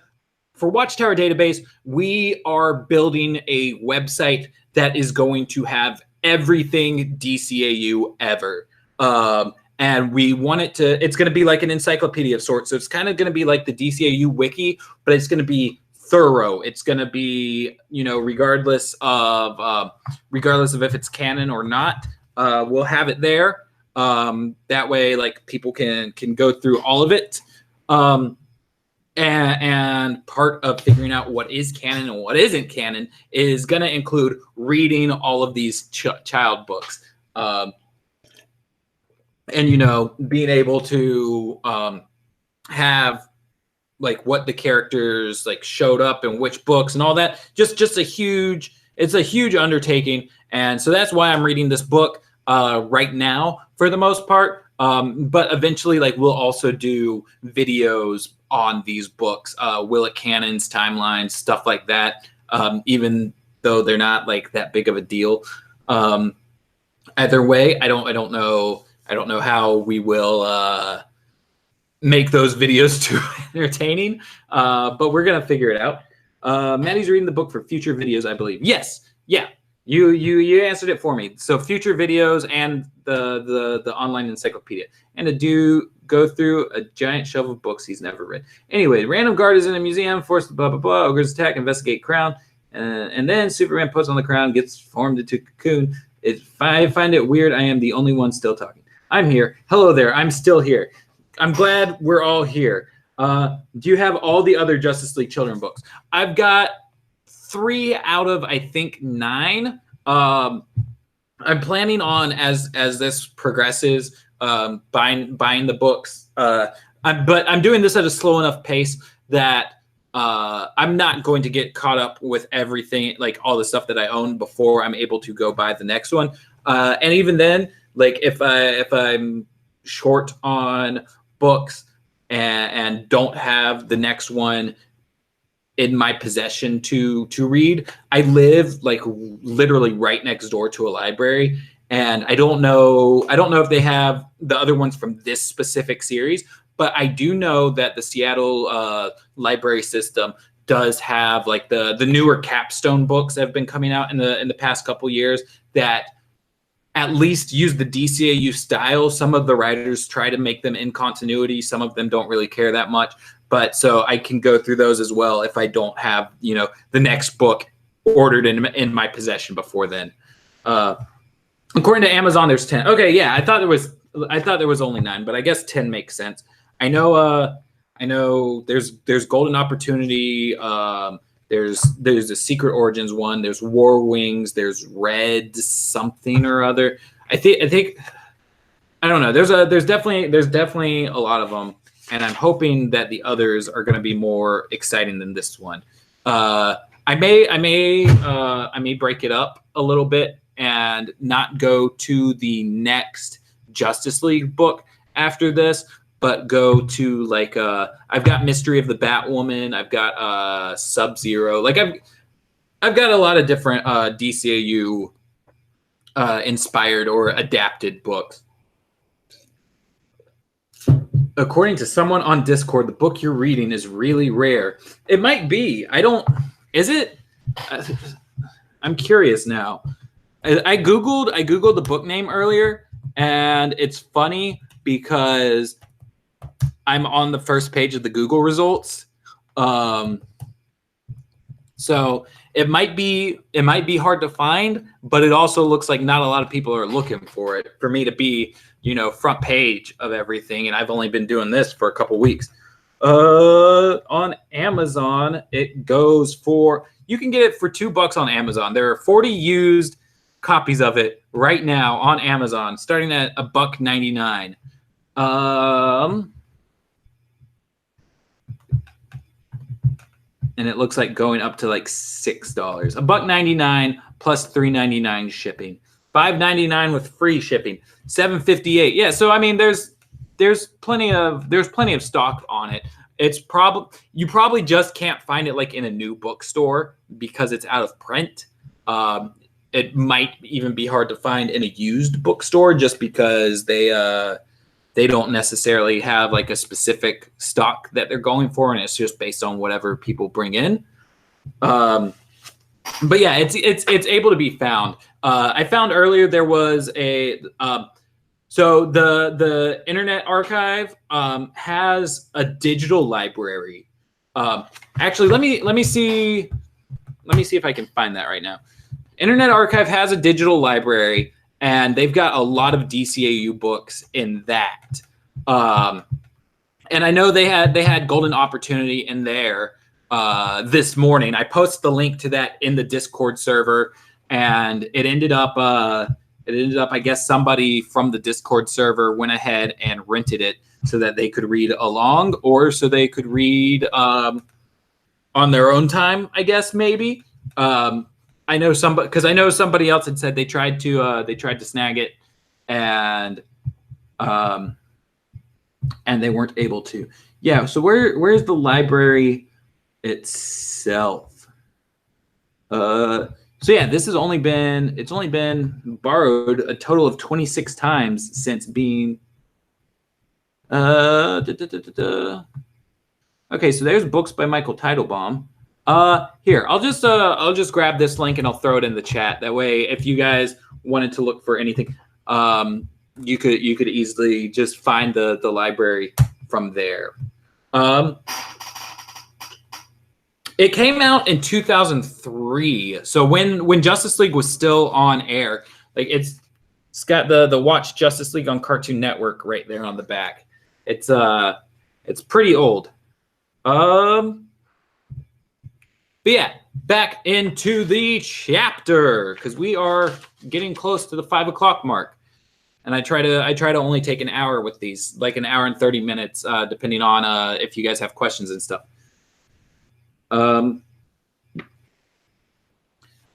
for Watchtower Database, we are building a website that is going to have everything DCAU ever. And we want it's going to be like an encyclopedia of sorts. So it's kind of going to be like the DCAU wiki, but it's going to be thorough. It's going to be, regardless of if it's canon or not, we'll have it there. That way, like, people can go through all of it. And part of figuring out what is canon and what isn't canon is going to include reading all of these child books. And, being able to have, like, what the characters, like, showed up in which books and all that. It's a huge undertaking. And so that's why I'm reading this book right now for the most part. But eventually, like, we'll also do videos on these books, will it canons, timelines, stuff like that, even though they're not, like, that big of a deal. Either way, I don't know how we will make those videos too entertaining, but we're gonna figure it out. Maddie's reading the book for future videos, I believe. Yes, yeah, you answered it for me. So future videos and the online encyclopedia, and to go through a giant shelf of books he's never read. Anyway, random guard is in a museum, forced blah blah blah. Ogres attack, investigate crown, and then Superman puts on the crown, gets formed into cocoon. I find it weird. I am the only one still talking. I'm here. Hello there. I'm still here. I'm glad we're all here. Do you have all the other Justice League Children books? I've got 3 out of, I think, 9. I'm planning on, as this progresses, buying the books. But I'm doing this at a slow enough pace that I'm not going to get caught up with everything, like all the stuff that I own, before I'm able to go buy the next one. And even then, like, if I'm short on books and don't have the next one in my possession to read, I live, like, literally right next door to a library, and I don't know if they have the other ones from this specific series, but I do know that the Seattle library system does have, like, the newer capstone books that have been coming out in the past couple years that at least use the DCAU style. Some of the writers try to make them in continuity. Some of them don't really care that much. But so I can go through those as well if I don't have, the next book ordered in my possession before then. According to Amazon, there's 10. Okay, yeah, I thought there was only 9, but I guess 10 makes sense. I know there's Golden Opportunity. There's a Secret Origins one. There's War Wings. There's Red something or other. I think I don't know. There's definitely a lot of them, and I'm hoping that the others are going to be more exciting than this one. I may break it up a little bit and not go to the next Justice League book after this, but go to, like, I've got Mystery of the Batwoman. I've got Sub-Zero. Like, I've got a lot of different DCAU inspired or adapted books. According to someone on Discord, the book you're reading is really rare. It might be. Is it? I'm curious now. I googled the book name earlier, and it's funny because I'm on the first page of the Google results. So it might be hard to find, but it also looks like not a lot of people are looking for it for me to be, front page of everything. And I've only been doing this for a couple weeks. On Amazon, it goes for, you can get it for $2 on Amazon. There are 40 used copies of it right now on Amazon, starting at $1.99. And it looks like going up to like $6. $1.99 plus $3.99 shipping. $5.99 with free shipping. $7.58. Yeah, so I mean, there's plenty of stock on it. You probably just can't find it, like, in a new bookstore because it's out of print. It might even be hard to find in a used bookstore just because they don't necessarily have, like, a specific stock that they're going for, and it's just based on whatever people bring in. But yeah, it's able to be found. I found earlier there was a So the Internet Archive has a digital library. Actually, let me see if I can find that right now. Internet Archive has a digital library, and they've got a lot of DCAU books in that. And I know they had Golden Opportunity in there this morning. I posted the link to that in the Discord server, and it ended up I guess somebody from the Discord server went ahead and rented it so that they could read along, or so they could read on their own time, I guess, maybe. I know somebody else had said they tried to snag it, and they weren't able to. Yeah. So where's the library itself? So yeah, this has only been borrowed a total of 26 times since being. Okay, so there's books by Michael Teitelbaum. Here, I'll just grab this link and I'll throw it in the chat. That way, if you guys wanted to look for anything, you could easily just find the library from there. It came out in 2003. So when Justice League was still on air, like it's got the Watch Justice League on Cartoon Network right there on the back. It's pretty old. But yeah, back into the chapter, because we are getting close to the 5 o'clock mark. And I try to only take an hour with these, like an hour and 30 minutes, depending on if you guys have questions and stuff.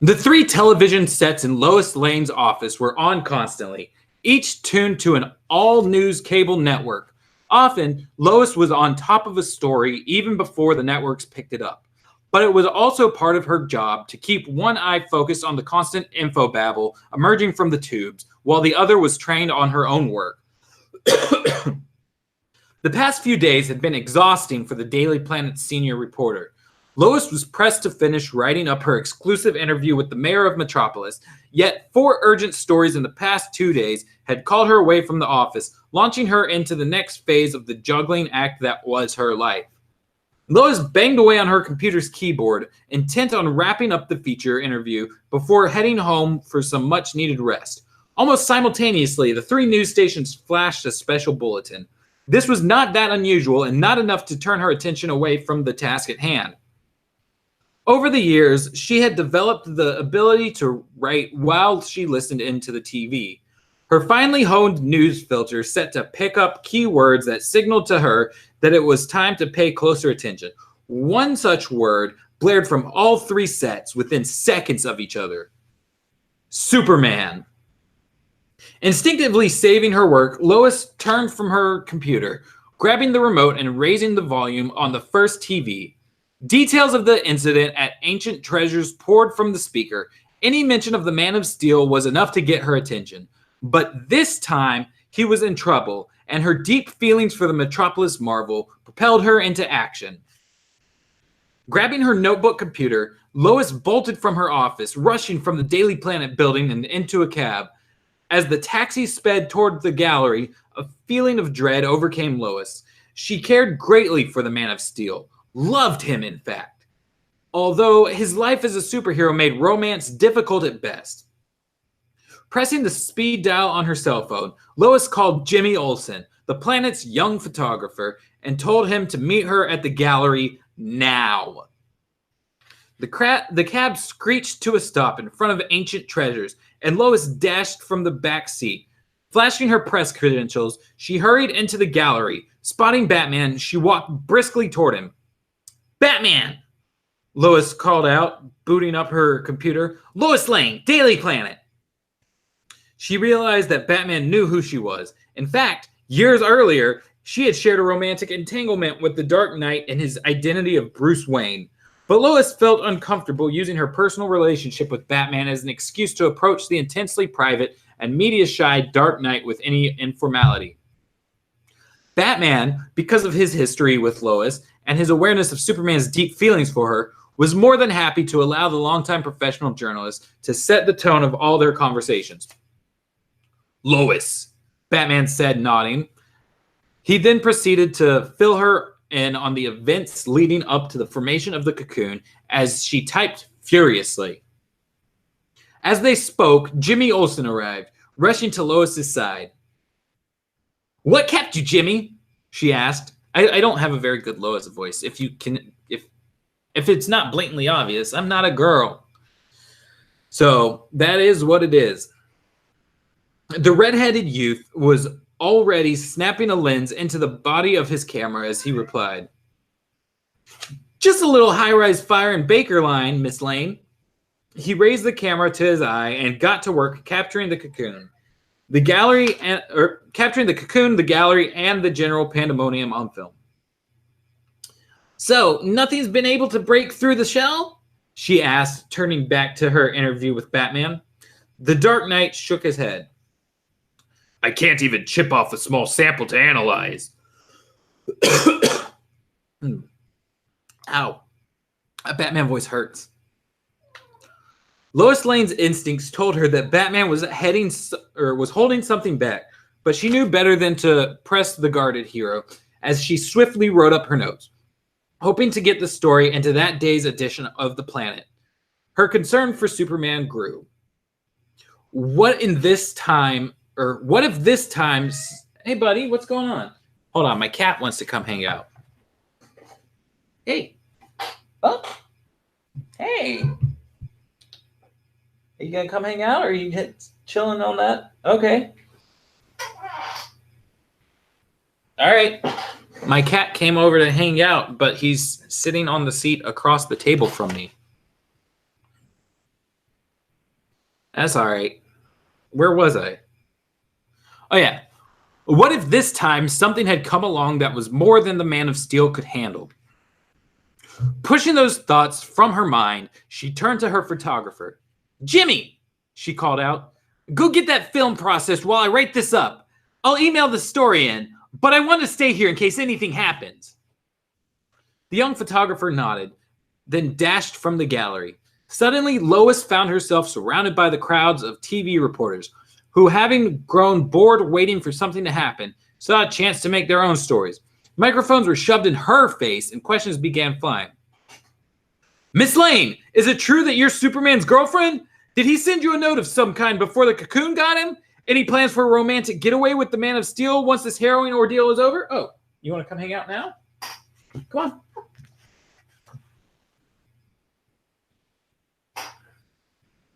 The 3 television sets in Lois Lane's office were on constantly, each tuned to an all-news cable network. Often, Lois was on top of a story even before the networks picked it up. But it was also part of her job to keep one eye focused on the constant infobabble emerging from the tubes, while the other was trained on her own work. The past few days had been exhausting for the Daily Planet's senior reporter. Lois was pressed to finish writing up her exclusive interview with the mayor of Metropolis, yet 4 urgent stories in the past 2 days had called her away from the office, launching her into the next phase of the juggling act that was her life. Lois banged away on her computer's keyboard, intent on wrapping up the feature interview before heading home for some much-needed rest. Almost simultaneously, the 3 news stations flashed a special bulletin. This was not that unusual and not enough to turn her attention away from the task at hand. Over the years, she had developed the ability to write while she listened into the TV. Her finely honed news filter set to pick up keywords that signaled to her that it was time to pay closer attention. One such word blared from all 3 sets within seconds of each other. Superman. Instinctively saving her work, Lois turned from her computer, grabbing the remote and raising the volume on the first TV. Details of the incident at Ancient Treasures poured from the speaker. Any mention of the Man of Steel was enough to get her attention. But this time, he was in trouble, and her deep feelings for the Metropolis Marvel propelled her into action. Grabbing her notebook computer, Lois bolted from her office, rushing from the Daily Planet building and into a cab. As the taxi sped toward the gallery, a feeling of dread overcame Lois. She cared greatly for the Man of Steel. Loved him, in fact. Although his life as a superhero made romance difficult at best. Pressing the speed dial on her cell phone, Lois called Jimmy Olsen, the planet's young photographer, and told him to meet her at the gallery now. The cab screeched to a stop in front of Ancient Treasures, and Lois dashed from the back seat. Flashing her press credentials, she hurried into the gallery. Spotting Batman, she walked briskly toward him. "Batman!" Lois called out, booting up her computer. "Lois Lane, Daily Planet!" She realized that Batman knew who she was. In fact, years earlier, she had shared a romantic entanglement with the Dark Knight in his identity of Bruce Wayne. But Lois felt uncomfortable using her personal relationship with Batman as an excuse to approach the intensely private and media-shy Dark Knight with any informality. Batman, because of his history with Lois and his awareness of Superman's deep feelings for her, was more than happy to allow the longtime professional journalist to set the tone of all their conversations. "Lois," Batman said, nodding. He then proceeded to fill her in on the events leading up to the formation of the cocoon as she typed furiously. As they spoke, Jimmy Olsen arrived, rushing to Lois's side. "What kept you, Jimmy?" she asked. I don't have a very good Lois voice. If it's not blatantly obvious, I'm not a girl. So that is what it is. The red-headed youth was already snapping a lens into the body of his camera as he replied, "Just a little high-rise fire and Baker line, Miss Lane." He raised the camera to his eye and got to work capturing the cocoon. The gallery and the general pandemonium on film. "So, nothing's been able to break through the shell?" she asked, turning back to her interview with Batman. The Dark Knight shook his head. "I can't even chip off a small sample to analyze." Ow. A Batman voice hurts. Lois Lane's instincts told her that Batman was holding something back, but she knew better than to press the guarded hero as she swiftly wrote up her notes, hoping to get the story into that day's edition of The Planet. Her concern for Superman grew. What if this time... Hey, buddy, what's going on? Hold on, my cat wants to come hang out. Hey. Oh. Hey. Are you going to come hang out, or are you chilling on that? Okay. All right. My cat came over to hang out, but he's sitting on the seat across the table from me. That's all right. Where was I? Oh, yeah. What if this time something had come along that was more than the Man of Steel could handle? Pushing those thoughts from her mind, she turned to her photographer. "Jimmy," she called out, "go get that film processed while I write this up. I'll email the story in, but I want to stay here in case anything happens." The young photographer nodded, then dashed from the gallery. Suddenly, Lois found herself surrounded by the crowds of TV reporters who, having grown bored waiting for something to happen, saw a chance to make their own stories. Microphones were shoved in her face and questions began flying. "Miss Lane, is it true that you're Superman's girlfriend? Did he send you a note of some kind before the cocoon got him? Any plans for a romantic getaway with the Man of Steel once this harrowing ordeal is over?" Oh, you want to come hang out now? Come on.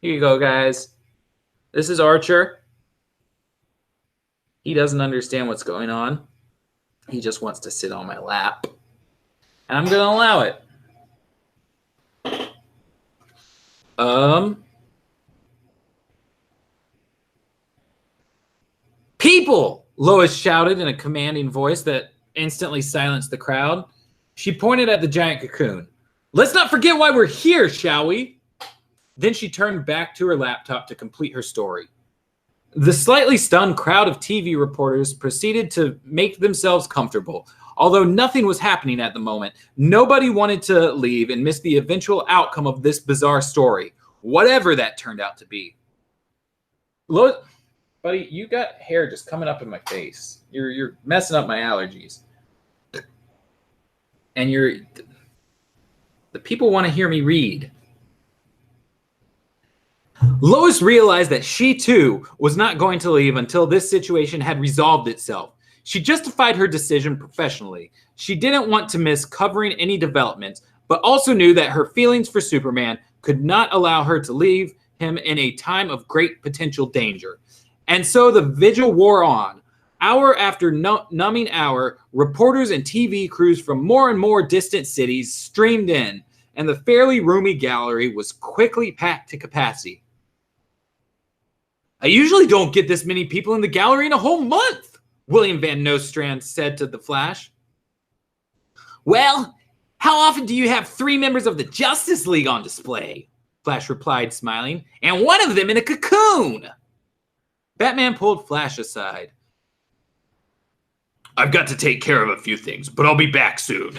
Here you go, guys. This is Archer. He doesn't understand what's going on. He just wants to sit on my lap. And I'm going to allow it. "People!" Lois shouted in a commanding voice that instantly silenced the crowd. She pointed at the giant cocoon. "Let's not forget why we're here, shall we?" Then she turned back to her laptop to complete her story. The slightly stunned crowd of TV reporters proceeded to make themselves comfortable. Although nothing was happening at the moment, nobody wanted to leave and miss the eventual outcome of this bizarre story, whatever that turned out to be. Lois, buddy, you got hair just coming up in my face. You're messing up my allergies. And the people want to hear me read. Lois realized that she, too, was not going to leave until this situation had resolved itself. She justified her decision professionally. She didn't want to miss covering any developments, but also knew that her feelings for Superman could not allow her to leave him in a time of great potential danger. And so the vigil wore on. Hour after numbing hour, reporters and TV crews from more and more distant cities streamed in, and the fairly roomy gallery was quickly packed to capacity. "I usually don't get this many people in the gallery in a whole month," William Van Nostrand said to The Flash. "Well, how often do you have 3 members of the Justice League on display?" Flash replied, smiling. "And one of them in a cocoon." Batman pulled Flash aside. "I've got to take care of a few things, but I'll be back soon,"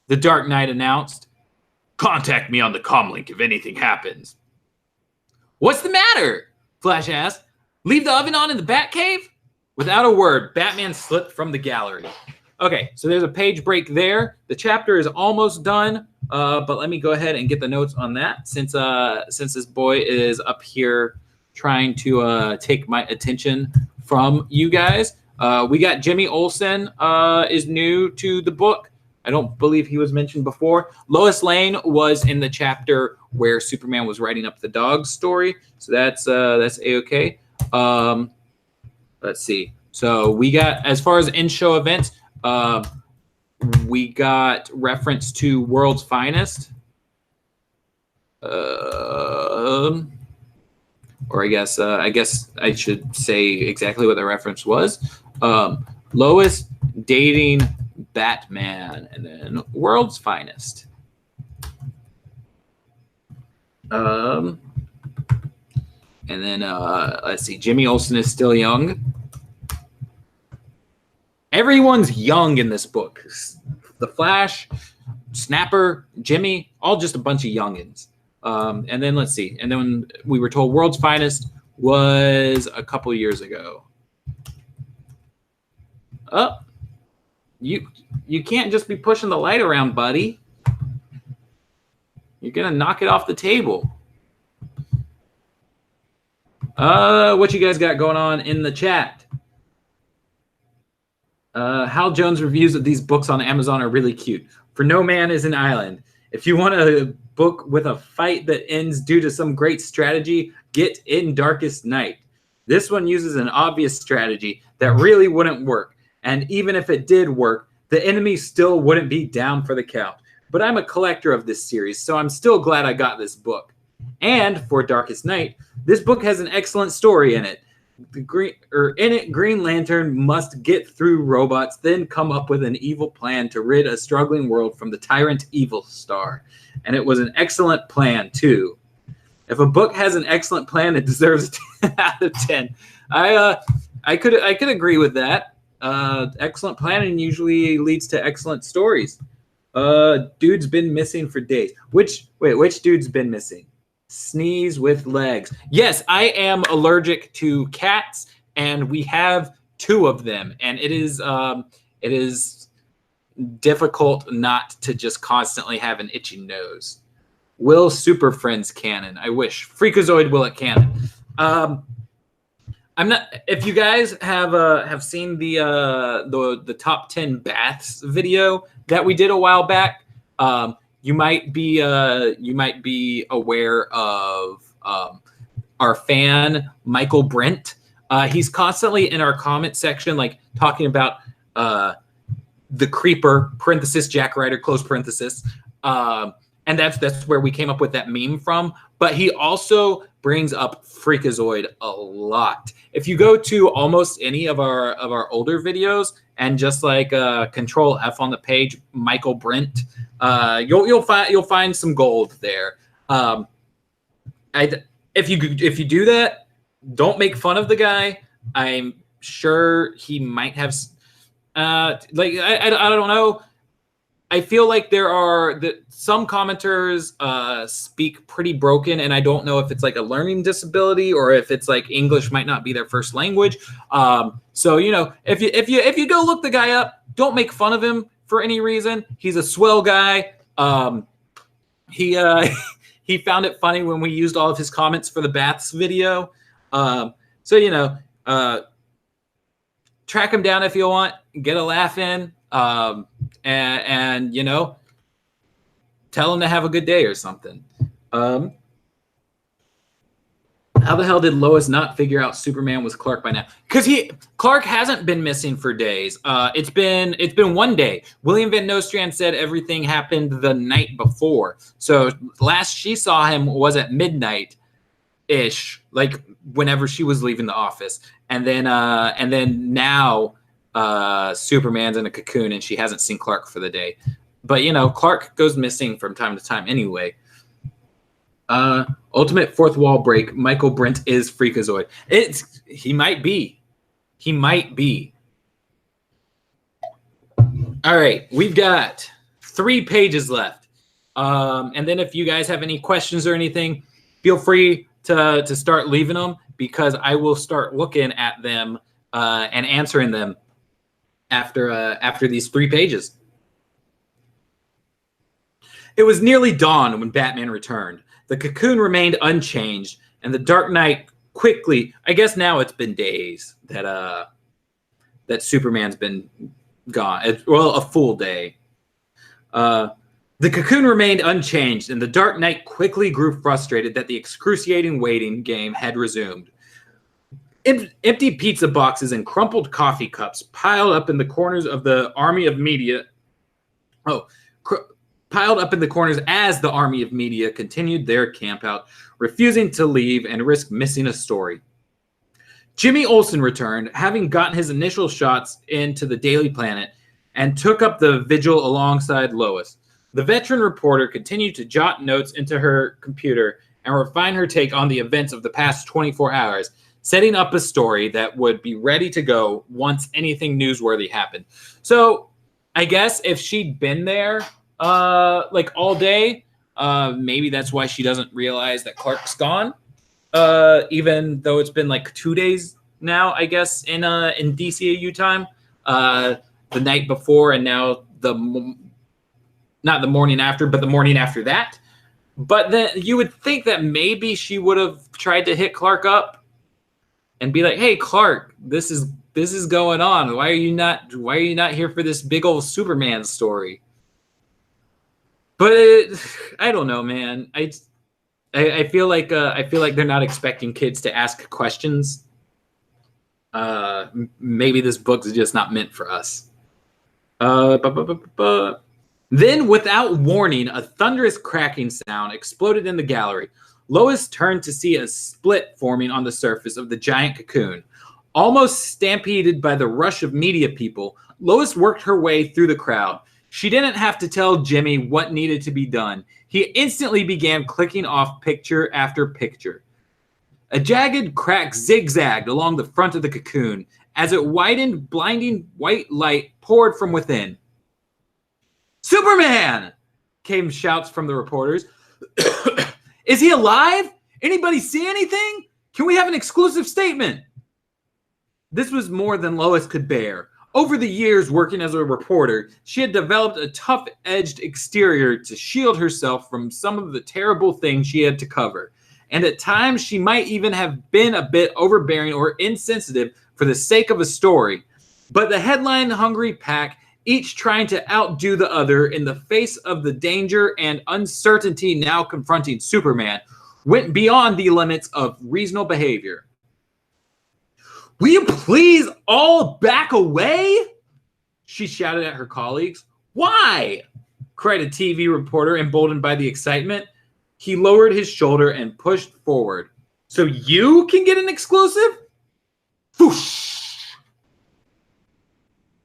the Dark Knight announced. "Contact me on the comlink if anything happens." "What's the matter?" Flash asked. "Leave the oven on in the Batcave?" Without a word, Batman slipped from the gallery. Okay, so there's a page break there. The chapter is almost done, but let me go ahead and get the notes on that since this boy is up here trying to take my attention from you guys. We got Jimmy Olsen is new to the book. I don't believe he was mentioned before. Lois Lane was in the chapter where Superman was writing up the dog story, so that's A-okay. Let's see. So we got, as far as in-show events, we got reference to World's Finest. Or I guess I should say exactly what the reference was. Lois dating Batman, and then World's Finest. And then let's see. Jimmy Olsen is still young. Everyone's young in this book. The Flash, Snapper, Jimmy, all just a bunch of youngins. And then let's see. And then we were told World's Finest was a couple of years ago. Oh, you can't just be pushing the light around, buddy. You're gonna knock it off the table. What you guys got going on in the chat? Hal Jones reviews of these books on Amazon are really cute. For No Man is an Island. If you want a book with a fight that ends due to some great strategy, get In Darkest Night. This one uses an obvious strategy that really wouldn't work. And even if it did work, the enemy still wouldn't be down for the count. But I'm a collector of this series, so I'm still glad I got this book. And for Darkest Night, this book has an excellent story in it. Green Lantern must get through robots, then come up with an evil plan to rid a struggling world from the tyrant Evil Star. And it was an excellent plan, too. If a book has an excellent plan, it deserves a 10 out of 10. I could agree with that. Excellent planning usually leads to excellent stories. Dude's been missing for days. Which dude's been missing? Sneeze with legs. Yes, I am allergic to cats, and we have 2 of them, and it is difficult not to just constantly have an itchy nose. Will Super Friends canon? I wish. Freakazoid will it canon? I'm not. If you guys have seen the top 10 baths video that we did a while back, you might be aware of our fan Michael Brent. He's constantly in our comment section, like talking about the Creeper (parenthesis Jack Ryder close parenthesis), and that's where we came up with that meme from. But he also brings up Freakazoid a lot. If you go to almost any of our older videos and just like Control F on the page, Michael Brent, you'll find some gold there. If you do that, don't make fun of the guy. I'm sure he might have I don't know. I feel like there are some commenters speak pretty broken, and I don't know if it's like a learning disability or if it's like English might not be their first language. So if you go look the guy up, don't make fun of him for any reason. He's a swell guy. He found it funny when we used all of his comments for the baths video. So track him down if you want, get a laugh in. And tell him to have a good day or something. How the hell did Lois not figure out Superman was Clark by now? Because Clark hasn't been missing for days. It's been 1 day. William Van Nostrand said everything happened the night before. So last she saw him was at midnight-ish, like whenever she was leaving the office. And then now Superman's in a cocoon and she hasn't seen Clark for the day. But Clark goes missing from time to time anyway. Ultimate fourth wall break. Michael Brent is Freakazoid. He might be. All right, we've got 3 pages left. And then if you guys have any questions or anything, feel free to start leaving them, because I will start looking at them and answering them after these 3 pages. It was nearly dawn when Batman returned. The cocoon remained unchanged, and the Dark Knight quickly, I guess now it's been days that Superman's been gone. Well, a full day. The cocoon remained unchanged, and the Dark Knight quickly grew frustrated that the excruciating waiting game had resumed. Empty pizza boxes and crumpled coffee cups piled up in the corners of the army of media. Piled up in the corners as the army of media continued their campout, refusing to leave and risk missing a story. Jimmy Olsen returned, having gotten his initial shots into the Daily Planet, and took up the vigil alongside Lois. The veteran reporter continued to jot notes into her computer and refine her take on the events of the past 24 hours, setting up a story that would be ready to go once anything newsworthy happened. So I guess if she'd been there all day, maybe that's why she doesn't realize that Clark's gone, even though it's been 2 days now, I guess, in DCAU time, the night before, and now not the morning after, but the morning after that. But then you would think that maybe she would have tried to hit Clark up and be like, "Hey, Clark, this is going on. Why are you not here for this big old Superman story?" But I don't know, man. I feel like they're not expecting kids to ask questions. Maybe this book is just not meant for us. Then, without warning, a thunderous cracking sound exploded in the gallery. Lois turned to see a split forming on the surface of the giant cocoon. Almost stampeded by the rush of media people, Lois worked her way through the crowd. She didn't have to tell Jimmy what needed to be done. He instantly began clicking off picture after picture. A jagged crack zigzagged along the front of the cocoon. As it widened, blinding white light poured from within. "Superman!" came shouts from the reporters. "Is he alive? Anybody see anything? Can we have an exclusive statement?" This was more than Lois could bear. Over the years working as a reporter, she had developed a tough-edged exterior to shield herself from some of the terrible things she had to cover. And at times, she might even have been a bit overbearing or insensitive for the sake of a story. But the headline-hungry pack, each trying to outdo the other in the face of the danger and uncertainty now confronting Superman, went beyond the limits of reasonable behavior. "Will you please all back away?" she shouted at her colleagues. "Why?" cried a TV reporter, emboldened by the excitement. He lowered his shoulder and pushed forward. "So you can get an exclusive?" Whoosh!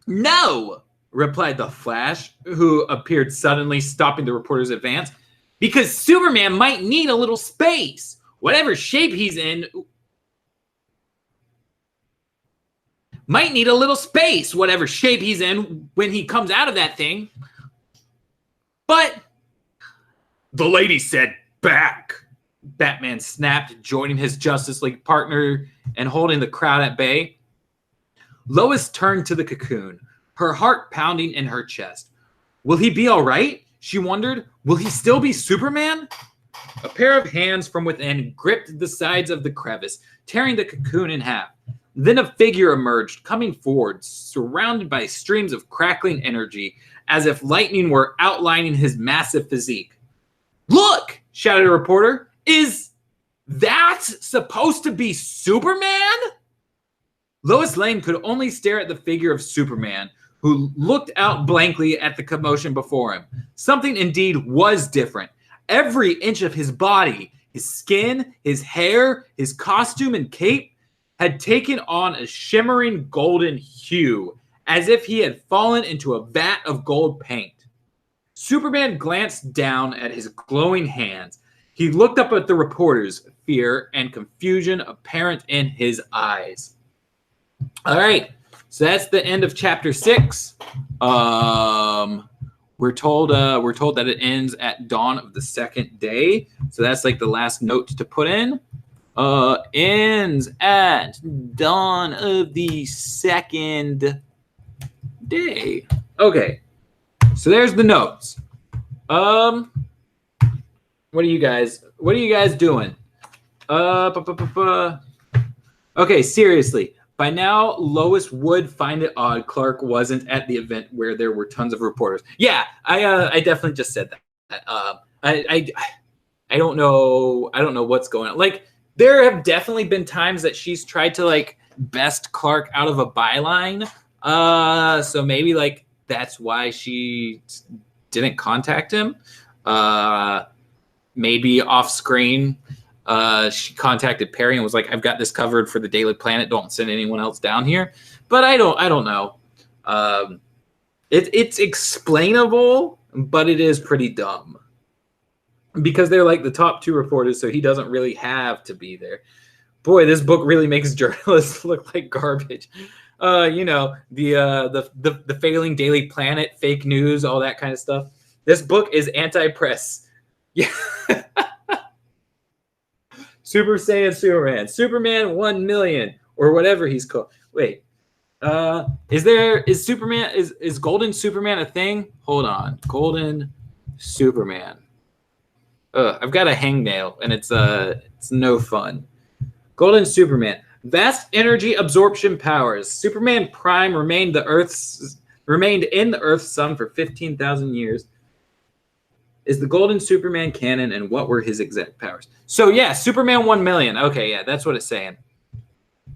"No," replied the Flash, who appeared suddenly, stopping the reporter's advance. "Because Superman might need a little space. Whatever shape he's in... Might need a little space, whatever shape he's in, when he comes out of that thing. But..." "The lady said back," Batman snapped, joining his Justice League partner and holding the crowd at bay. Lois turned to the cocoon, her heart pounding in her chest. Will he be all right? She wondered. Will he still be Superman? A pair of hands from within gripped the sides of the crevice, tearing the cocoon in half. Then a figure emerged, coming forward, surrounded by streams of crackling energy, as if lightning were outlining his massive physique. "Look!" shouted a reporter. "Is that supposed to be Superman?" Lois Lane could only stare at the figure of Superman, who looked out blankly at the commotion before him. Something indeed was different. Every inch of his body, his skin, his hair, his costume and cape, had taken on a shimmering golden hue, as if he had fallen into a vat of gold paint. Superman glanced down at his glowing hands. He looked up at the reporters, fear and confusion apparent in his eyes. All right, so that's the end of chapter 6. We're told that it ends at dawn of the second day, so that's the last note to put in. ends at dawn of the second day. Okay, so there's the notes. What are you guys doing? Okay, seriously. By now, Lois would find it odd Clark wasn't at the event where there were tons of reporters. Yeah, I definitely just said that. I don't know. I don't know what's going on. Like, there have definitely been times that she's tried to like best Clark out of a byline. So maybe like that's why she didn't contact him. Maybe off screen. She contacted Perry and was like, "I've got this covered for the Daily Planet. Don't send anyone else down here." But I don't know. It's explainable, but it is pretty dumb because they're like the top two reporters, so he doesn't really have to be there. Boy, this book really makes journalists look like garbage. The failing Daily Planet, fake news, all that kind of stuff. This book is anti-press. Yeah. Super Saiyan Superman 1 million, or whatever he's called. Wait, is Golden Superman a thing? Hold on, Golden Superman. I've got a hangnail, and it's no fun. Golden Superman, vast energy absorption powers. Superman Prime remained in the Earth's sun for 15,000 years. Is the Golden Superman canon, and what were his exact powers? So yeah, Superman 1 million. Okay, yeah, that's what it's saying.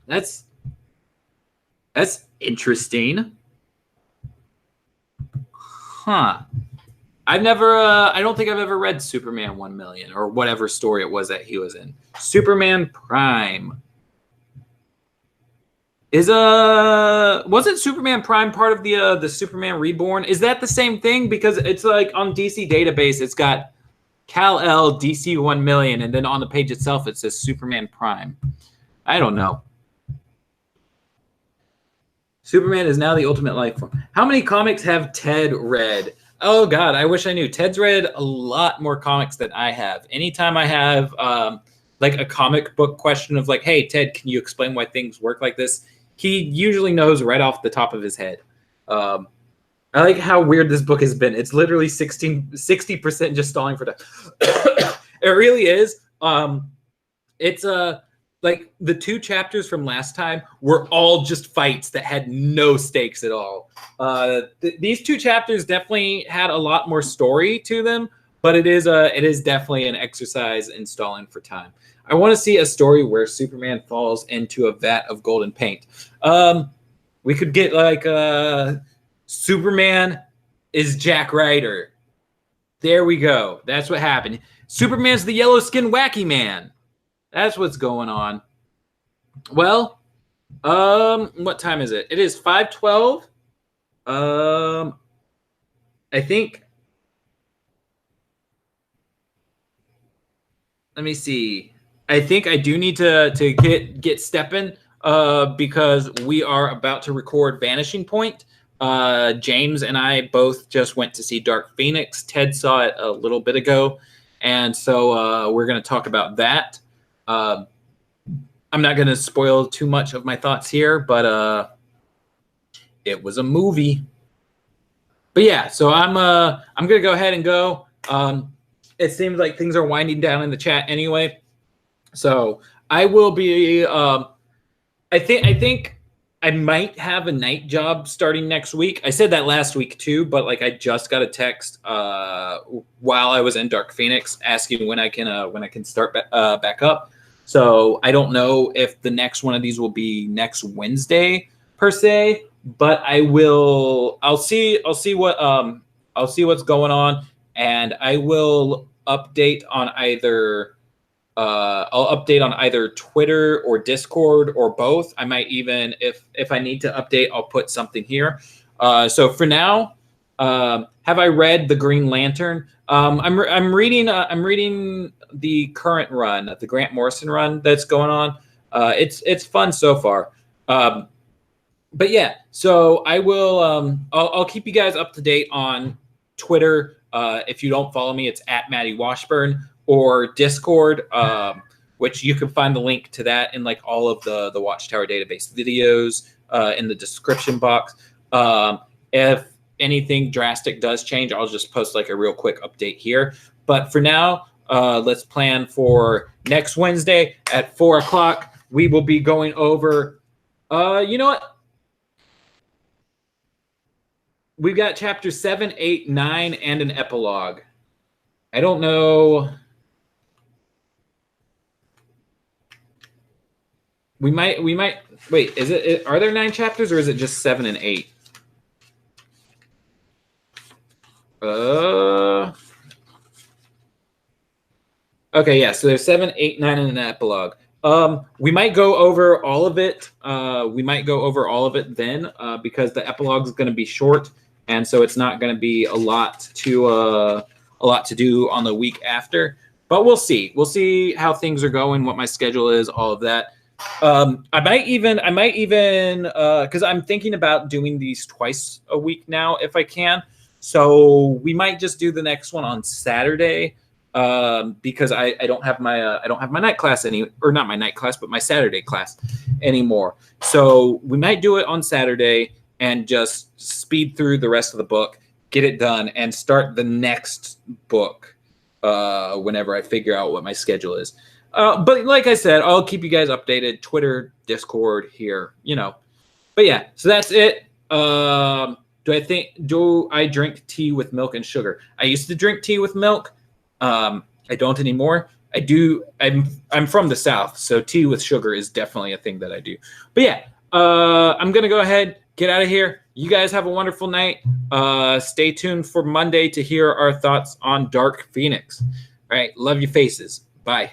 That's interesting. Huh. I don't think I've ever read Superman 1 million or whatever story it was that he was in. Superman Prime. Wasn't Superman Prime part of the Superman Reborn? Is that the same thing? Because it's like on DC Database, it's got Kal-El DC 1 million, and then on the page itself it says Superman Prime. I don't know. Superman is now the ultimate life form. How many comics have Ted read? Oh God, I wish I knew. Ted's read a lot more comics than I have. Anytime I have like a comic book question of like, "Hey Ted, can you explain why things work like this?" He usually knows right off the top of his head. I like how weird this book has been. It's literally 60% just stalling for time. It really is. It's like the two chapters from last time were all just fights that had no stakes at all. These two chapters definitely had a lot more story to them, but it is definitely an exercise in stalling for time. I want to see a story where Superman falls into a vat of golden paint. We could get like Superman is Jack Ryder. There we go. That's what happened. Superman's the yellow-skinned wacky man. That's what's going on. Well, what time is it? It is 5:12. I think. Let me see. I think I do need to get stepping because we are about to record Vanishing Point. James and I both just went to see Dark Phoenix. Ted saw it a little bit ago, and so we're going to talk about that. I'm not going to spoil too much of my thoughts here, but it was a movie. But yeah, so I'm going to go ahead and go. It seems like things are winding down in the chat anyway. So I will be. I think I might have a night job starting next week. I said that last week too, but like I just got a text while I was in Dark Phoenix asking when I can start back up. So I don't know if the next one of these will be next Wednesday per se, but I will. I'll see what's going on, and I will update on either. I'll update on either Twitter or Discord or both. I might even, if I need to update, I'll put something here. So for now, have I read The Green Lantern? I'm reading the current run, the Grant Morrison run that's going on. It's fun so far. But yeah, so I will. I'll keep you guys up to date on Twitter. If you don't follow me, it's @Matty Washburn. Or Discord, which you can find the link to that in like all of the Watchtower database videos in the description box. If anything drastic does change, I'll just post like a real quick update here. But for now, let's plan for next Wednesday at 4 o'clock. We will be going over, you know what? We've got chapters 7, 8, 9, and an epilogue. I don't know. We might wait, are there 9 chapters or is it just 7 and 8? Okay, yeah, so there's 7, 8, 9, and an epilogue. We might go over all of it. Then because the epilogue is going to be short, and so it's not going to be a lot to do on the week after. But we'll see. We'll see how things are going, what my schedule is, all of that. I might even because I'm thinking about doing these twice a week now if I can. So we might just do the next one on Saturday. Because I don't have my night class not my night class, but my Saturday class anymore. So we might do it on Saturday and just speed through the rest of the book, get it done, and start the next book whenever I figure out what my schedule is. But like I said, I'll keep you guys updated. Twitter, Discord, here, you know. But yeah, so that's it. Do I drink tea with milk and sugar? I used to drink tea with milk. I don't anymore. I do. I'm from the South, so tea with sugar is definitely a thing that I do. But yeah, I'm going to go ahead, get out of here. You guys have a wonderful night. Stay tuned for Monday to hear our thoughts on Dark Phoenix. All right. Love your faces. Bye.